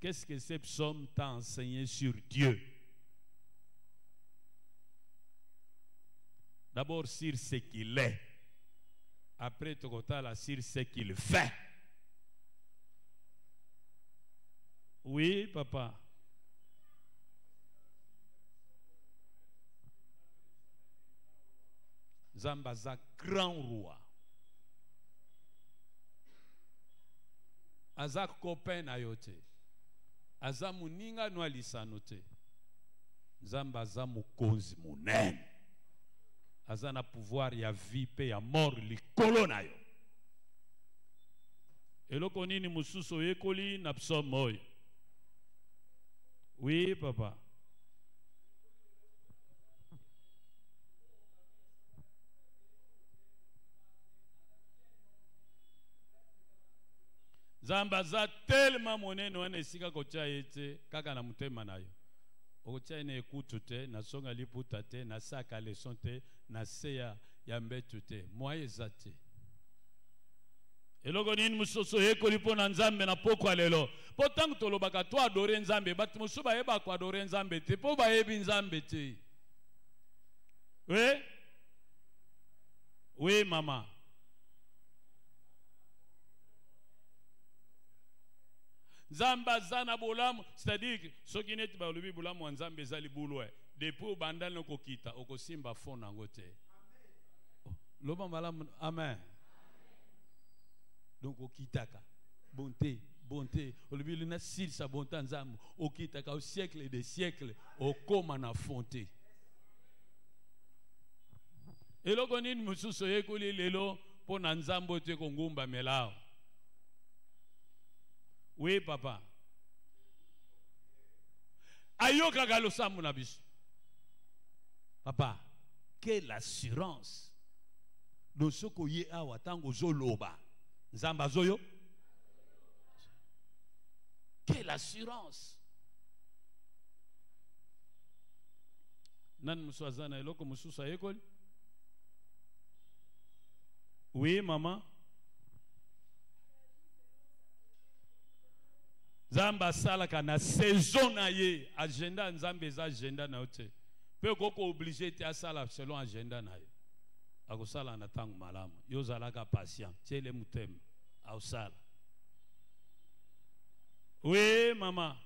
Qu'est-ce que ces psaumes t'a enseigné sur Dieu? D'abord sur ce qu'il est. Après Tokotala sur ce qu'il fait. Oui, papa. Zambaza grand roi. Azak copain na yote. Azamuninga no alisanote. Zambaza mukonzi munene. Azana pouvoir ya vie pe ya mort likolo na yo. Eloko nini mususu yekoli na psaume oyo. Oui papa. Zambaza tellement monene wana esika kotia ete kaka na mutema na yo. Okotia ene ekutu te, na songa liputa te, na saka leson te, na seya ya mbetu te. Mwa eza te. Eloko nini musoso yekoli po na nzambe na pokwa lelo. Po tangu tolobaka to adore nzambe, bati musu bayeba ko adore nzambe te, po bayebi nzambe te. Oui? Oui, maman. Zamba zana bolamu, c'est-à-dire que ce qui n'est pas le bolamu en Zambé zali bouloué. Depuis bandal no kokita, okosimba fond nangote. Loba malam, amen. Donc okitaka, bonté, bonté. Olubi luna sil sa bonté en Zambo, okitaka au siècle et des siècles, okoma na fonté. Et lo konin mususo yekuli lelo po na Nzambo te kongumba melao. Oui, papa. Ayoka galosamu na biso. Papa, quelle assurance. Dans ce qu'on y a watango zoloba. Nzamba zoyo. Quelle assurance. Nan muswazana eloko mususa ekoli. Oui, maman. Zamba salaka na saison na ye agenda nzambe za agenda na yote pe koko obligé te asala selon agenda na ye akosala na tangu malamu yo zalaka patient tiele mutem ausala. Oui mama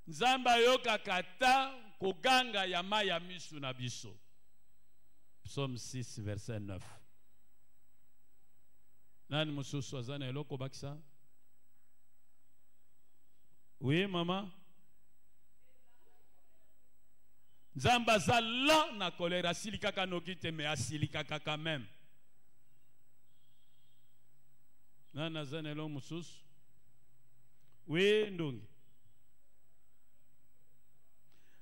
nzamba yo kakata koganga ya maya misu na biso. Psaume 6 verset 9. Nani mususu azana eloko bakisa? Oui, maman. Nzamba za la na kolera silika kanokite me asilika kaka même. Nani azana eloko mususu? Oui, ndungi.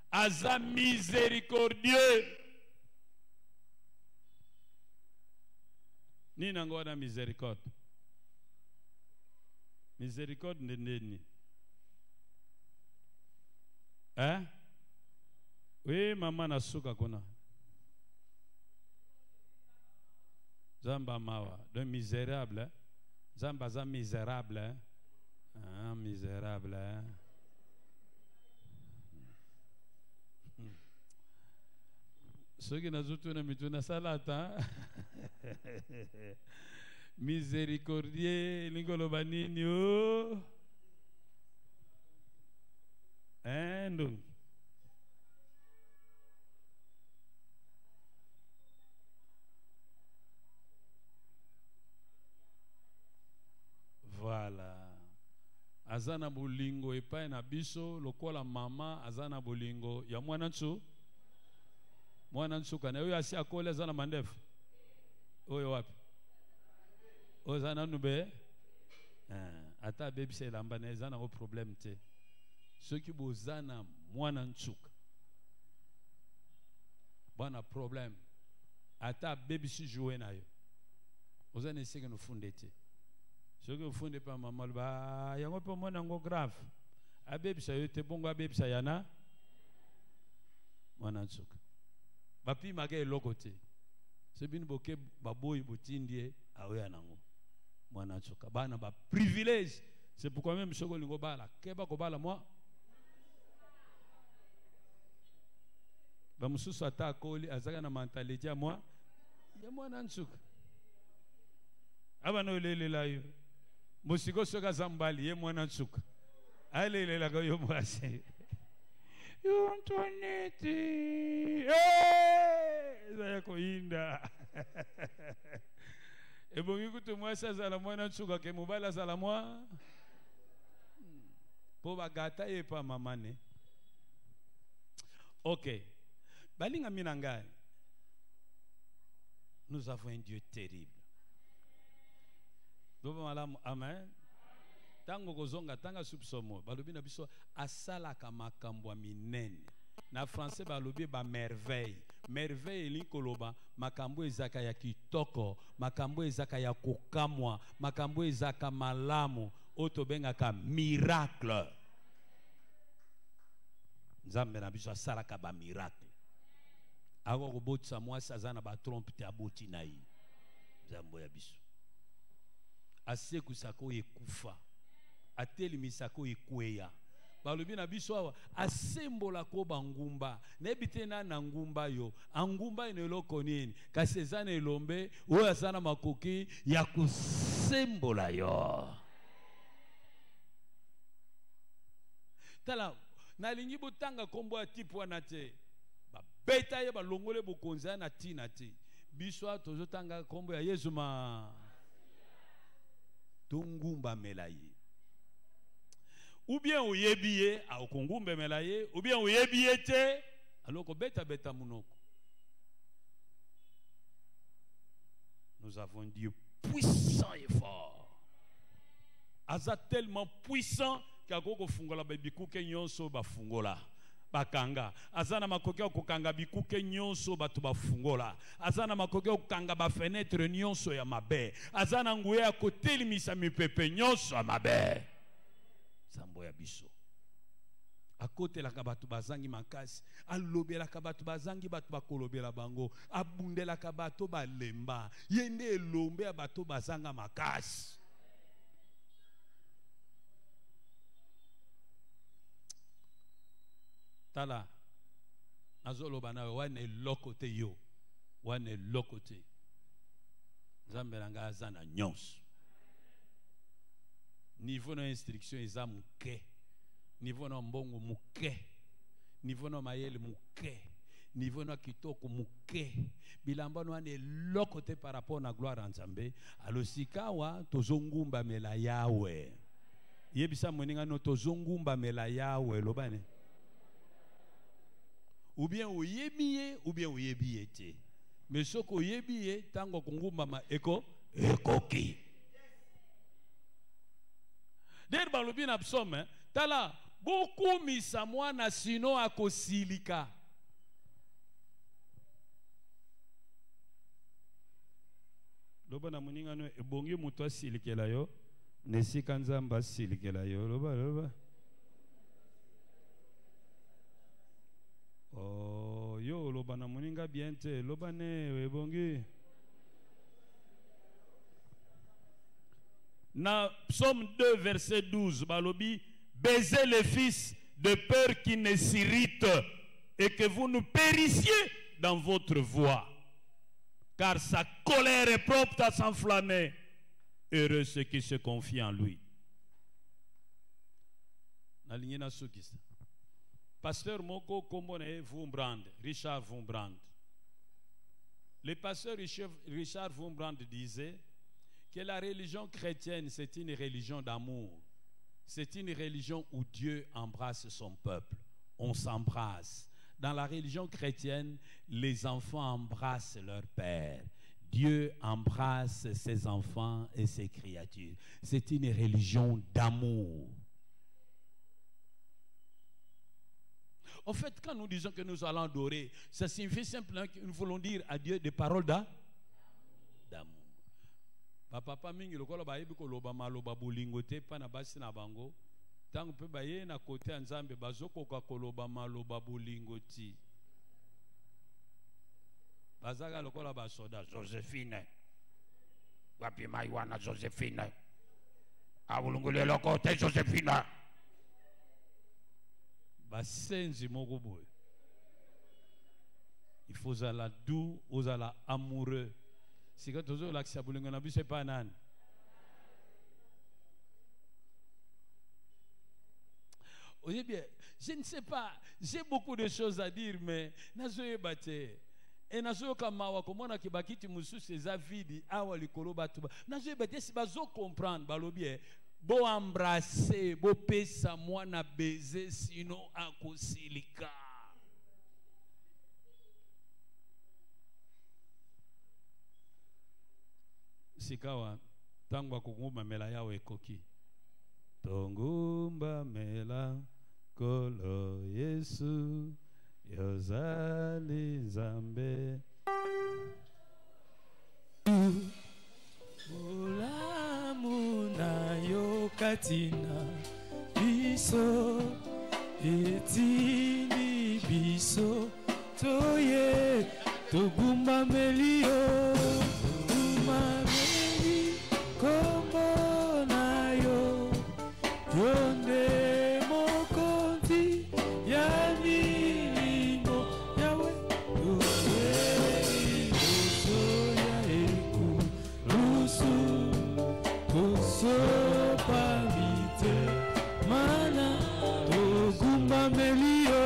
Aza miséricordieux. Ni nango na miséricorde. Miséricorde neni. Hein? Oui, maman na suka kona. Zamba mawa, de misérable. Zambaza misérable, hein? Ah, misérable, hein? Ceux qui n'ont pas mis salata, miséricordieux, l'ingolo baninio, hein, donc. Voilà. Azana bolingo epai na biso lokola mama azana bolingo ya mwana nsu. Mwana nsu kana oyo asi akole azana mandefu. Oyo wapi? Oyo zana nube. Ata bebisa elamba na ezana ko problème te. Soki bozana mwana nsuka. Bana problème. Ata bebisi jouer na yo. Ozana eseke no funde te. Ce que vous fondez pas maman ba yango pe mona ngo grave abebisa yote bongo abebisa yana mwana nsuka bapi mage lokote sebini boke baboyi botindie aoya nango mwana nsuka bana ba privilège. C'est pourquoi même soko lingo bala keba ko bala moi ba mususu ata akoli azaka na mentalité ya moi ya mwana nsuka abana olelela yo musiko soka zambali ye mwana nsuka alelela ko yo mwase yo Antoinette zaya ko inda ebongi kutu mwasa zala mwana nsuka ke mobala zala mwa po bagata ye pa mamane. OK, balinga minanga, nous avons un Dieu terrible. Amen. Tango kozonga tanga soupçonmo balobi na biso asalaka makambo minene na français balobi ba merveille. Merveille elikoloba makambo ezaka ya kitoko, makambo ezaka ya kokamwa, makambo ezaka malamu otobengaka miracle. Nzambe na biso asalaka ba miracle. Ako kobotisa mwasi azana ba trompe te aboti na ye. Nzambo ya biso aseku sako ekufa ateli sako ekweya balobi na biso awa asembola ko bangumba nebite na ngumba yo angumba ineloko nini kasi ezana elombe oyo asana makoki ya kusembola yo. Tala nalingi botanga kombo ya tipo wana te babeta ye balongole bokonza na tina te biso tozotanga kombo ya Yesu ma tungumba melaye ou bien oyebiye a okungumba melaye ou bien oyebiye te aloko beta beta munoko. Nous avons un Dieu puissant et fort. Aza tellement puissant qu'akoko fungola bikuke nyonso bafungola bakanga azana makoki okukanga bikuke nyonso batu bafungola azana makoki okukanga ba fenêtre nyonso ya mabe azana nguye ya kotelimisa mipepe nyonso ya mabe. Sambo ya biso akotelaka batu bazangi makasi alobelaka batu bazangi batu bakolobela bango abundelaka batu balemba yende elombe ya batu bazanga makasi. Tala nazoloba nawe wane lokote yo wane lokote Nzambe nanga azana nyonso. Niveau na instruction eza muke, niveau na mbongo muke, niveau na mayele muke, niveau na kitoko muke, bilamba no wane lokote par rapport na gloire en Nzambe. Alosikawa tozongumba mela yawe yebisa moninga no tozongumba mela yawe lobane ou bien oyebiye ou bien oyebiye te. Mais soko oyebiye tango kungumba ma eko ekoki. Der balobi na psaume tala beaucoup misa mwana sino akosilika. Loba na moninga no ebongi muto asilikela yo nesika Nzamba asilikela yo loba loba. Oh, yo loba na moninga bien te loba ne ebongi Dans Psaume 2, verset 12, balobi, baisez les fils de peur qu'ils ne s'irritent et que vous ne périssiez dans votre voie. Car sa colère est propre à s'enflammer. Heureux ceux qui se confient en lui. Pasteur Moko Kombone Wurmbrand, Richard Wurmbrand. Le pasteur Richard Wurmbrand disait que la religion chrétienne, c'est une religion d'amour. C'est une religion où Dieu embrasse son peuple. On s'embrasse. Dans la religion chrétienne, les enfants embrassent leur père. Dieu embrasse ses enfants et ses créatures. C'est une religion d'amour. En fait, quand nous disons que nous allons adorer, ça signifie simplement que nous voulons dire à Dieu des paroles d'amour. Papa mingi lokola ba yebi ko loba maloba bolingote pa na basi na bango. Tango pe ba ye na kote ya Nzambe bazoko ka koloba maloba bolingoti. Bazaga lokola ba soda Josephine. Wapi maiwana Josephine. Abulungule lokote Josephine. Basenzi moko boy. Il faut zala doux, ozala amoureux. Si quand tu as l'accès à Boulingo, c'est pas nan. Oui, bien, je ne sais pas, j'ai beaucoup de choses à dire, mais nazoe bate. Et nazoe kamawa komona ki bakiti musu ces avidi awa likolo batuba. Nazoe bate si bazo comprendre balobie. Bo embrasser, bo pesa mwana baiser sinon akosilika. Sikawa tangwa kugumba mela yawe ekoki tongumba mela kolo Yesu yozali Nzambe olamu na yo katina biso etini biso toye togumba melio Yonde mokonzi ya milimo yawe Yonde uso ya eku Lusu Kuso pamite Mana Togumba melio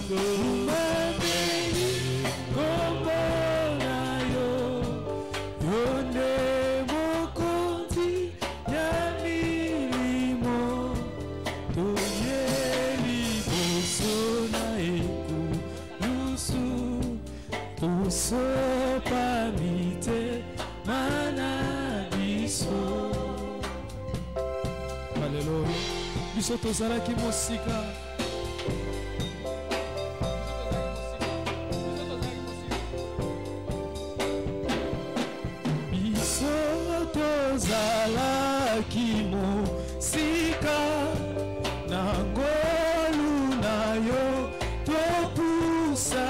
Togumba meli Kombo na yo Yonde mokonzi ya milimo Toyeli boso na eku Lusu Kuso pamite Mana biso Alléluia Biso tozalaki mosika Biso tozalaki mosika Nangolu na yo topusani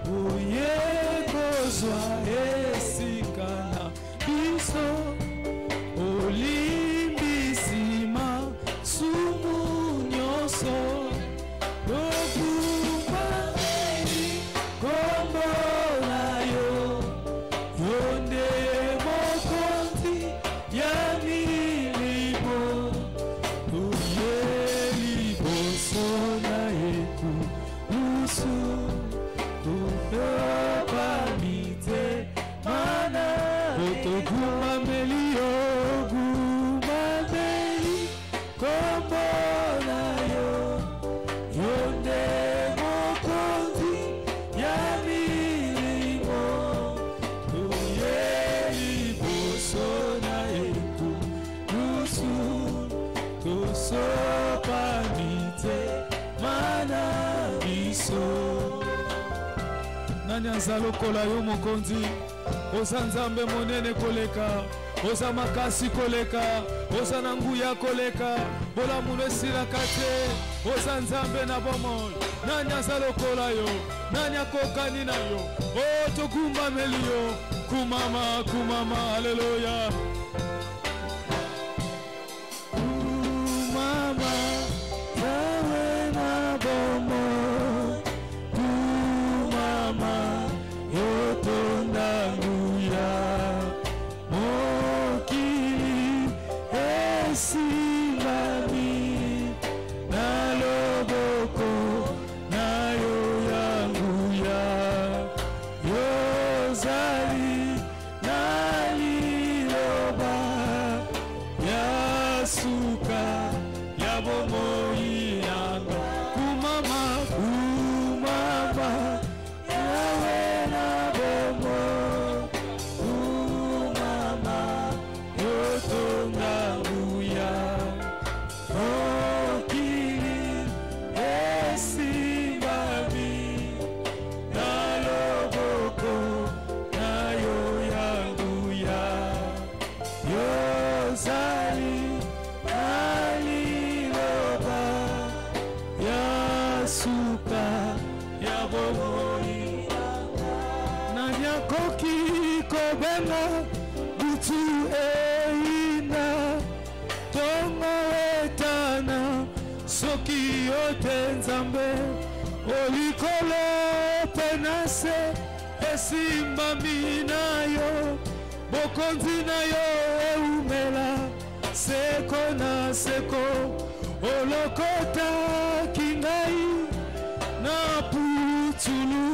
Uye kozwa esika na biso Olimbisima sumu nyoso Dokumbani kombo na yo Yonde mokonzi ya milimo Tuyeli boso na eku Lusu Tupamite Mana Otoguma melio Guma meli Kombo na yo Yonde mokonzi ya milimo Tuyeli boso na eku Lusu Tusopamite Mana biso Nani azalokola yo mokonzi Oza Nzambe monene koleka Oza makasi koleka Oza na nguya koleka Bola muno silaka te Oza Nzambe na bomoi Nani azalokola yo Nani akokani na yo O togumba meli yo Kumama kumama Alleluia eina tongo etana soki yote nzambe olikolo penase esimbami na yo bokonzi na yo eumela seko na seko olokota kingai na putulu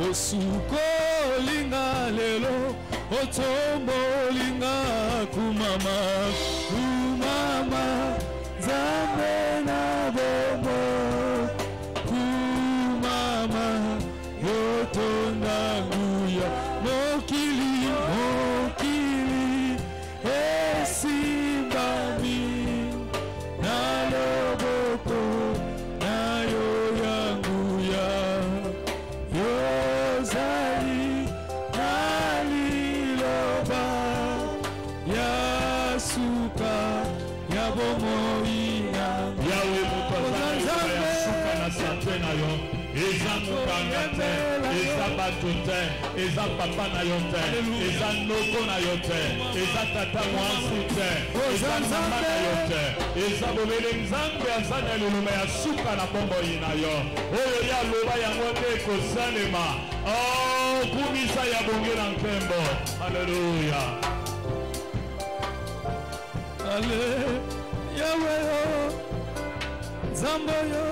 osuko linga lelo otombo linga kumama kumama zambe na bombo kumama yotonda nguya mokili mokili esimbami na loboko na yo yanguya yozali naliloba yasuka yabomoina Yawe mutazana yasuka na sante na yo eza mukanga te eza bato te eza papa na yo te eza noko na yo te eza tata mwasi te eza nzamba na yo te eza bobele nzambe aza na leluma ya suka na bomboi na yo oyo ya loba yango nde ekosalema kumisa ya bonge na nkembo. Haleluya. Ale Yawe yo nzambe yo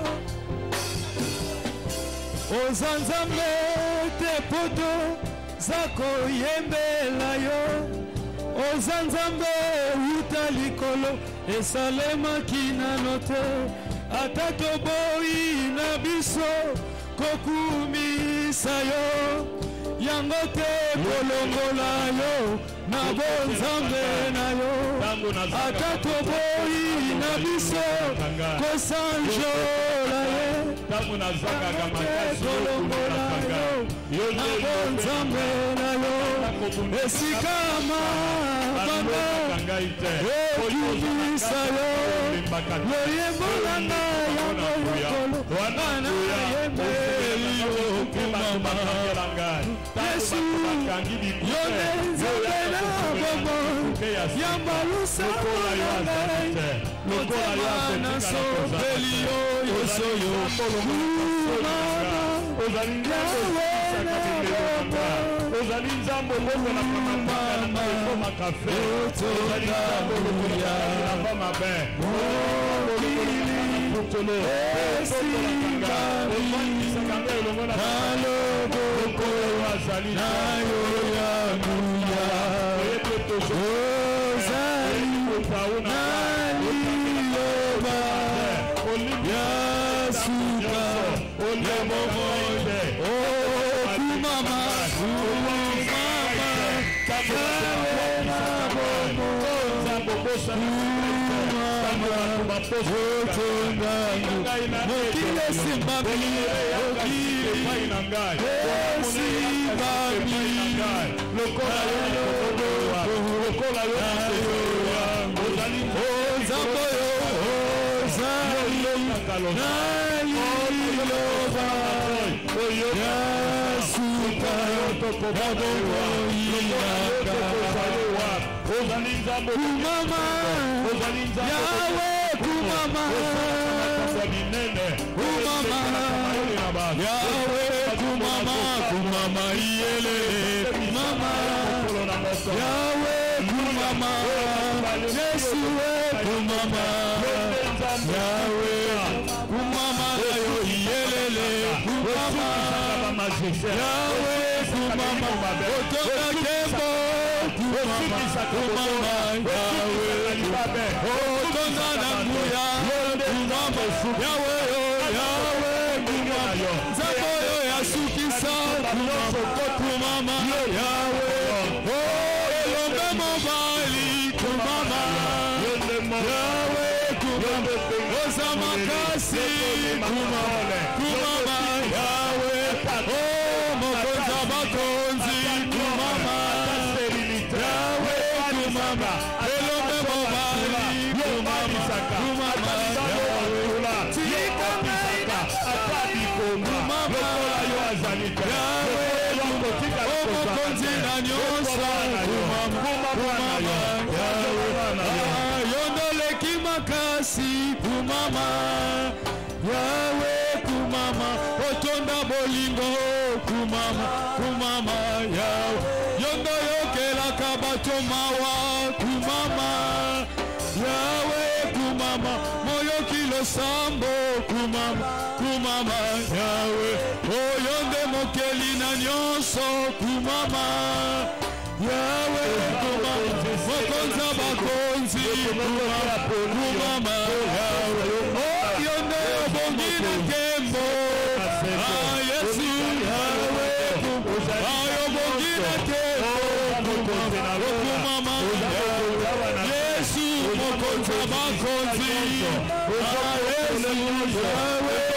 ozanzambe te poto zako yembela yo ozanzambe uta likolo esalemaki nano te ata toboyi na biso kokumisa yo yango te kolongola yo na bonzambe na yo ata toboyi na biso kosanjola ye kolongola yo na bonzambe na yo esikama banga okubisa yo loyembo na ngai yango yokolo bana yembeli yo kumama Yesu yone nzambe na bomo yambalusa ngai lokola na sobeli yo yeso yo kumama ozali nzambe obozala kamama kafe ozali nzambe obozala mabe mokili esikanga elongo na loboko azali na yo yanguya ozali na liloba yasuka olemomoide kumama mokili esimbami lokola ozambo yo ozali naliloba yasuka yabomoyinaka kumama yawe kumama yawe kumama iyele kumama yawe kumama Yesu kumama yawe kumama yo iyelele kumama yawe kumama otoka kembo kumama yawe otonda nanguya kumama yawe kumama nzambo yo yasukisa kumama yawe elombe mobali kumama yawe kumama oza makasi kumama yawe mokonza bakonzi kumama yawe kumama elombe mobali kumama yawe tikamaiga kumama yawe omokonzi na nyonso kumama kumama Yahweh yondoleki makasi kumama Yahweh kumama otonda bolingo kumama Yahweh yondo yokelaka bato mawa kumama Yahweh kumama moyo kilo sambo kumama Yahweh oyonde mokeli na nyonso kumama Yahweh kumama mokonza bakonzi kumama Yahweh oyonde obongi na kembo Yesu Yahweh oyobongi na kembo kumama Yesu mokonza bakonzi Yesu Yahweh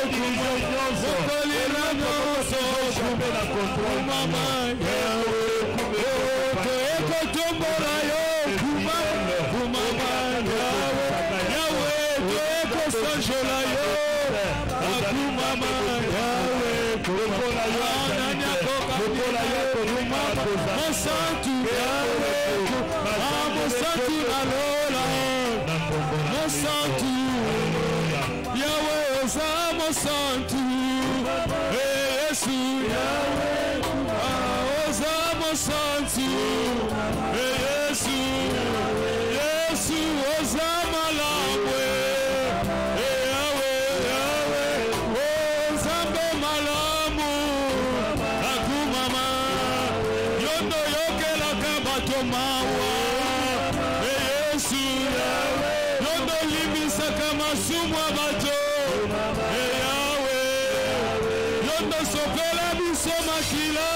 mokoli na nyonso kumama Yahweh toyekotombola yo kumama Yahweh toyekosanjola yo kumama Yahweh mosantu Yahweh mosantu nalola mosantu Yahweh oza mosantu Yesu Yahweh oza mosantu Yesu oza malabwe Yahweh ozambe malamu akumama yondo yokelaka bato mawa Yesu yondo limbisaka masumu ya bato yondo sopela biso makila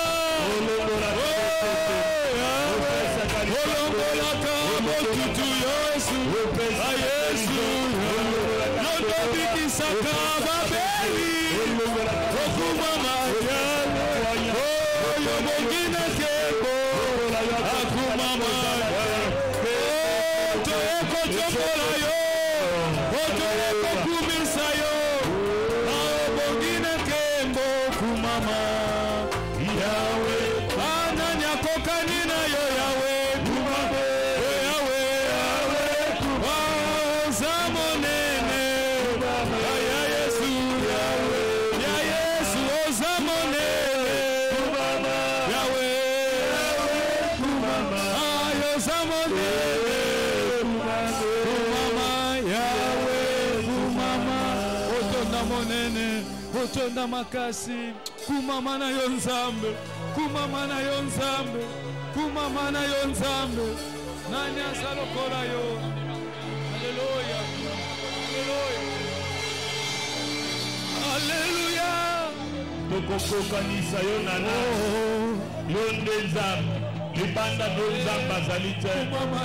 olongolaka motutu Yesu yondo bikisaka babeli okumama oyo mongina kebo akumama toyekotombola yo toyekokumisa yo mongina kembo kumama Yahweh anani akokani na yo Yahweh kumama Yahweh oza monene ya Yesu ya Yesu oza monene Yahweh oza monene kumama Yahweh kumama otonda monene otonda makasi kumama na yo Nzambe kumama na yo Nzambe kumama na yo Nzambe nani azalokola yo Haleluya Haleluya tokokokanisa yo nana yo nde Nzambe libanda do Nzambe azali te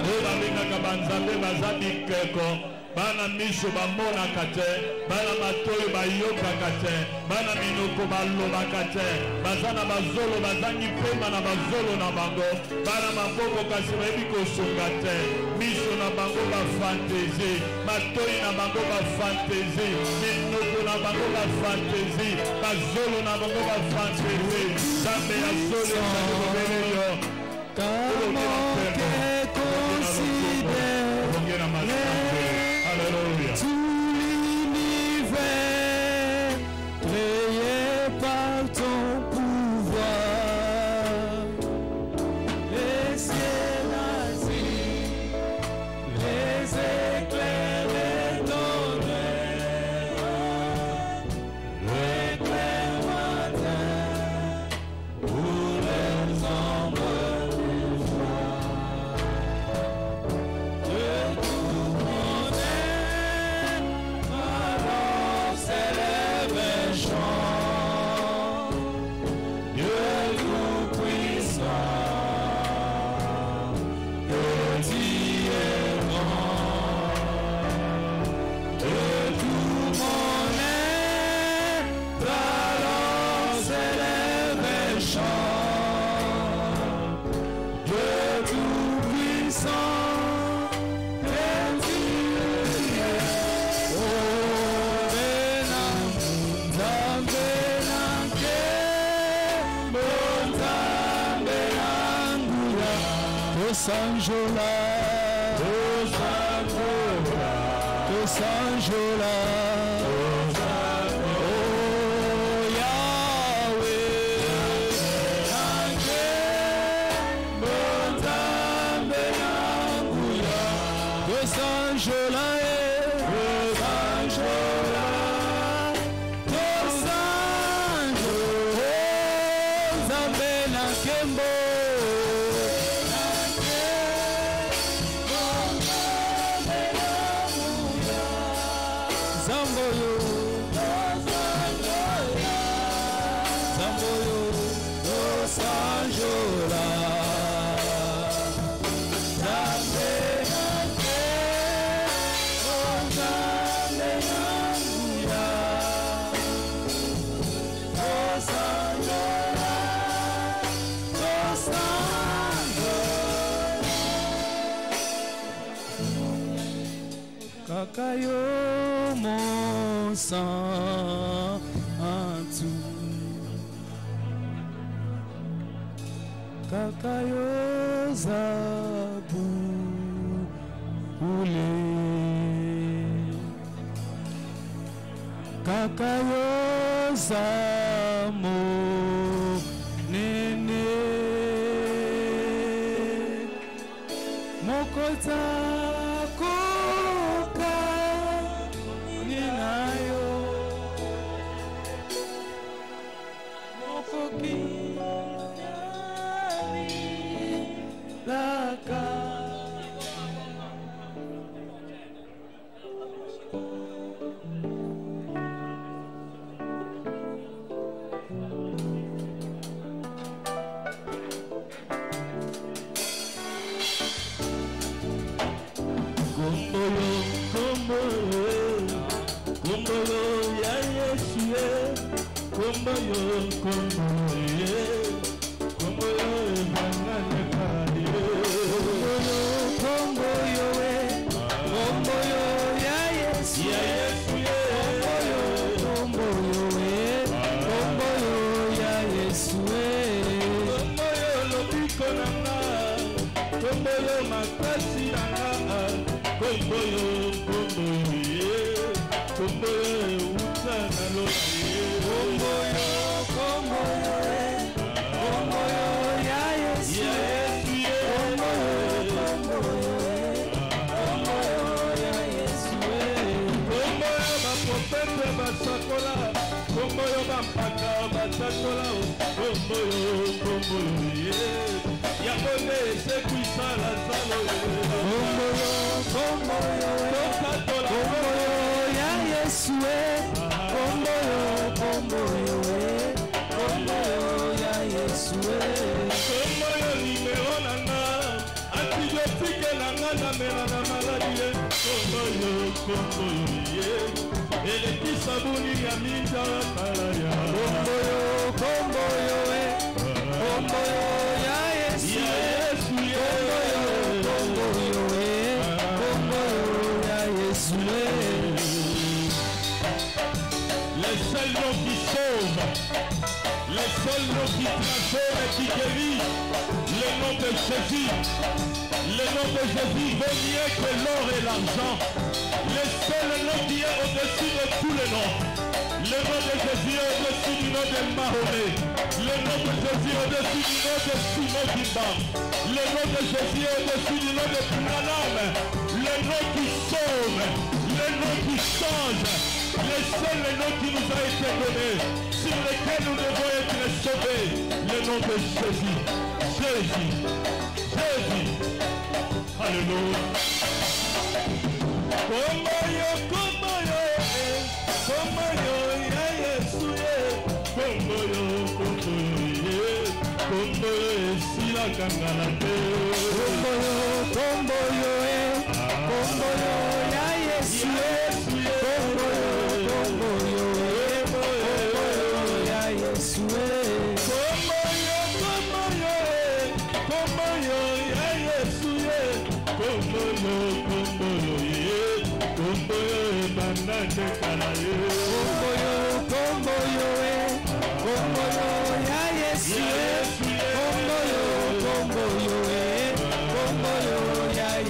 oyo babengaka banzambe baza bikeko bana miso bamonaka te bana matoyo bayokaka te bana minoko balobaka te baza na bazolo bazangi pema na bazolo na bango bana maboko kasi bayebi kosunga te miso na bango bafantezi matoyi na bango bafantezi minoko na bango bafantezi bazolo na bango bafantezi Nzambe ya zolo ezali kobele yo tout l'univers créé par ton pouvoir, les cieux, la terre, les éclairs et ton l'éclair matin, où les ombres du soir, de tout mon être, alors s'élève un chant, Dieu tout-puissant, petit et grand, de tout mon être, alors s'élève un chant, Dieu tout-puissant, petit et oh, Benam, Zambenanke, Bonzambenangula, Tosanjola. Osanjola, oh Yahweh, Nange, Bonzambe Nanguya, Osanjola, Osanjola, Osanjola, Zambe Nankembo. Kakayo Monsantu, Kakayo Zabu Ule, Kakayo Zamo Nene Mokota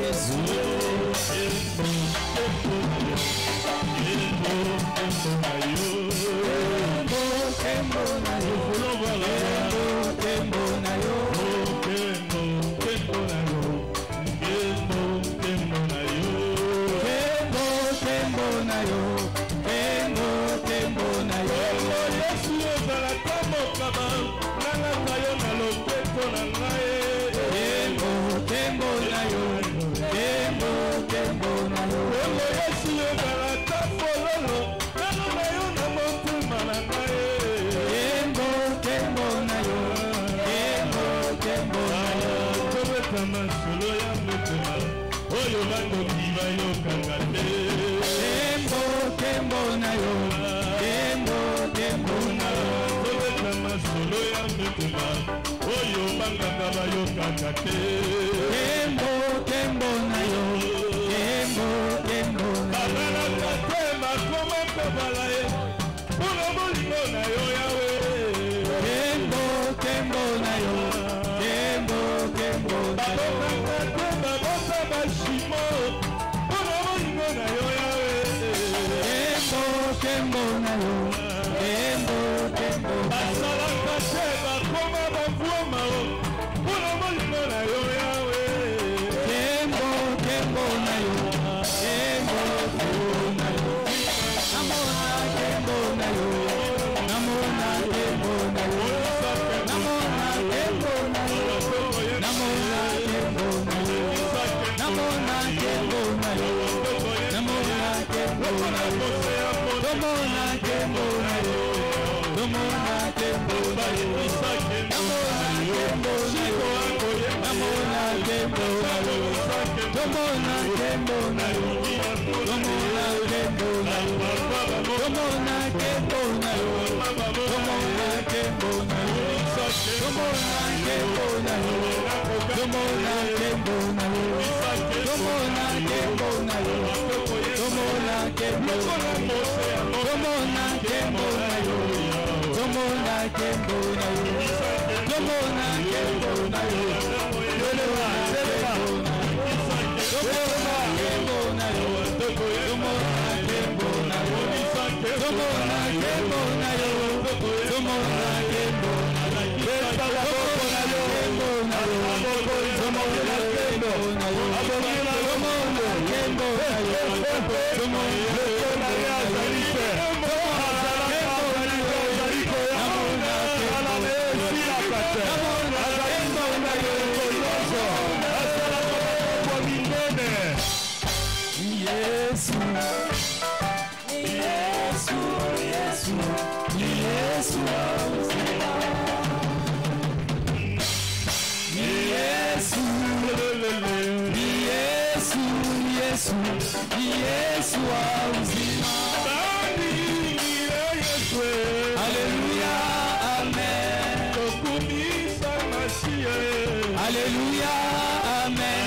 Yesu. Hallelujah, amen.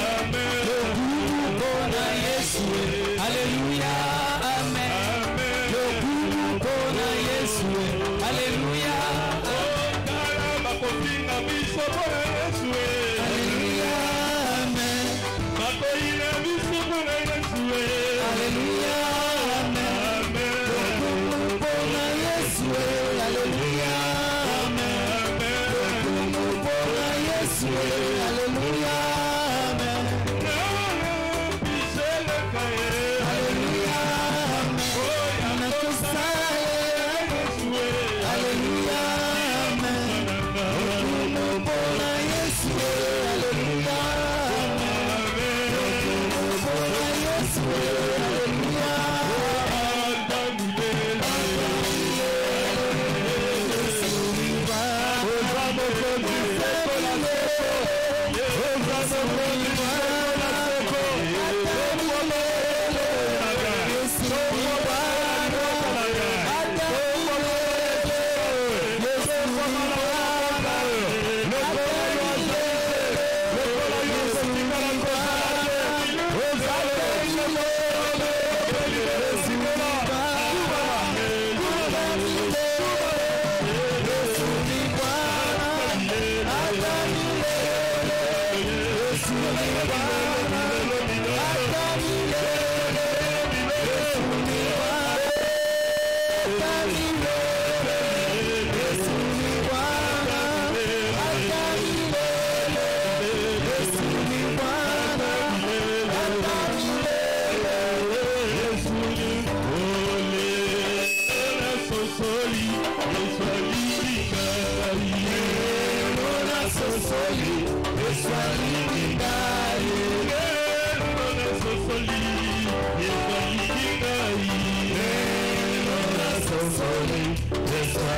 Yesu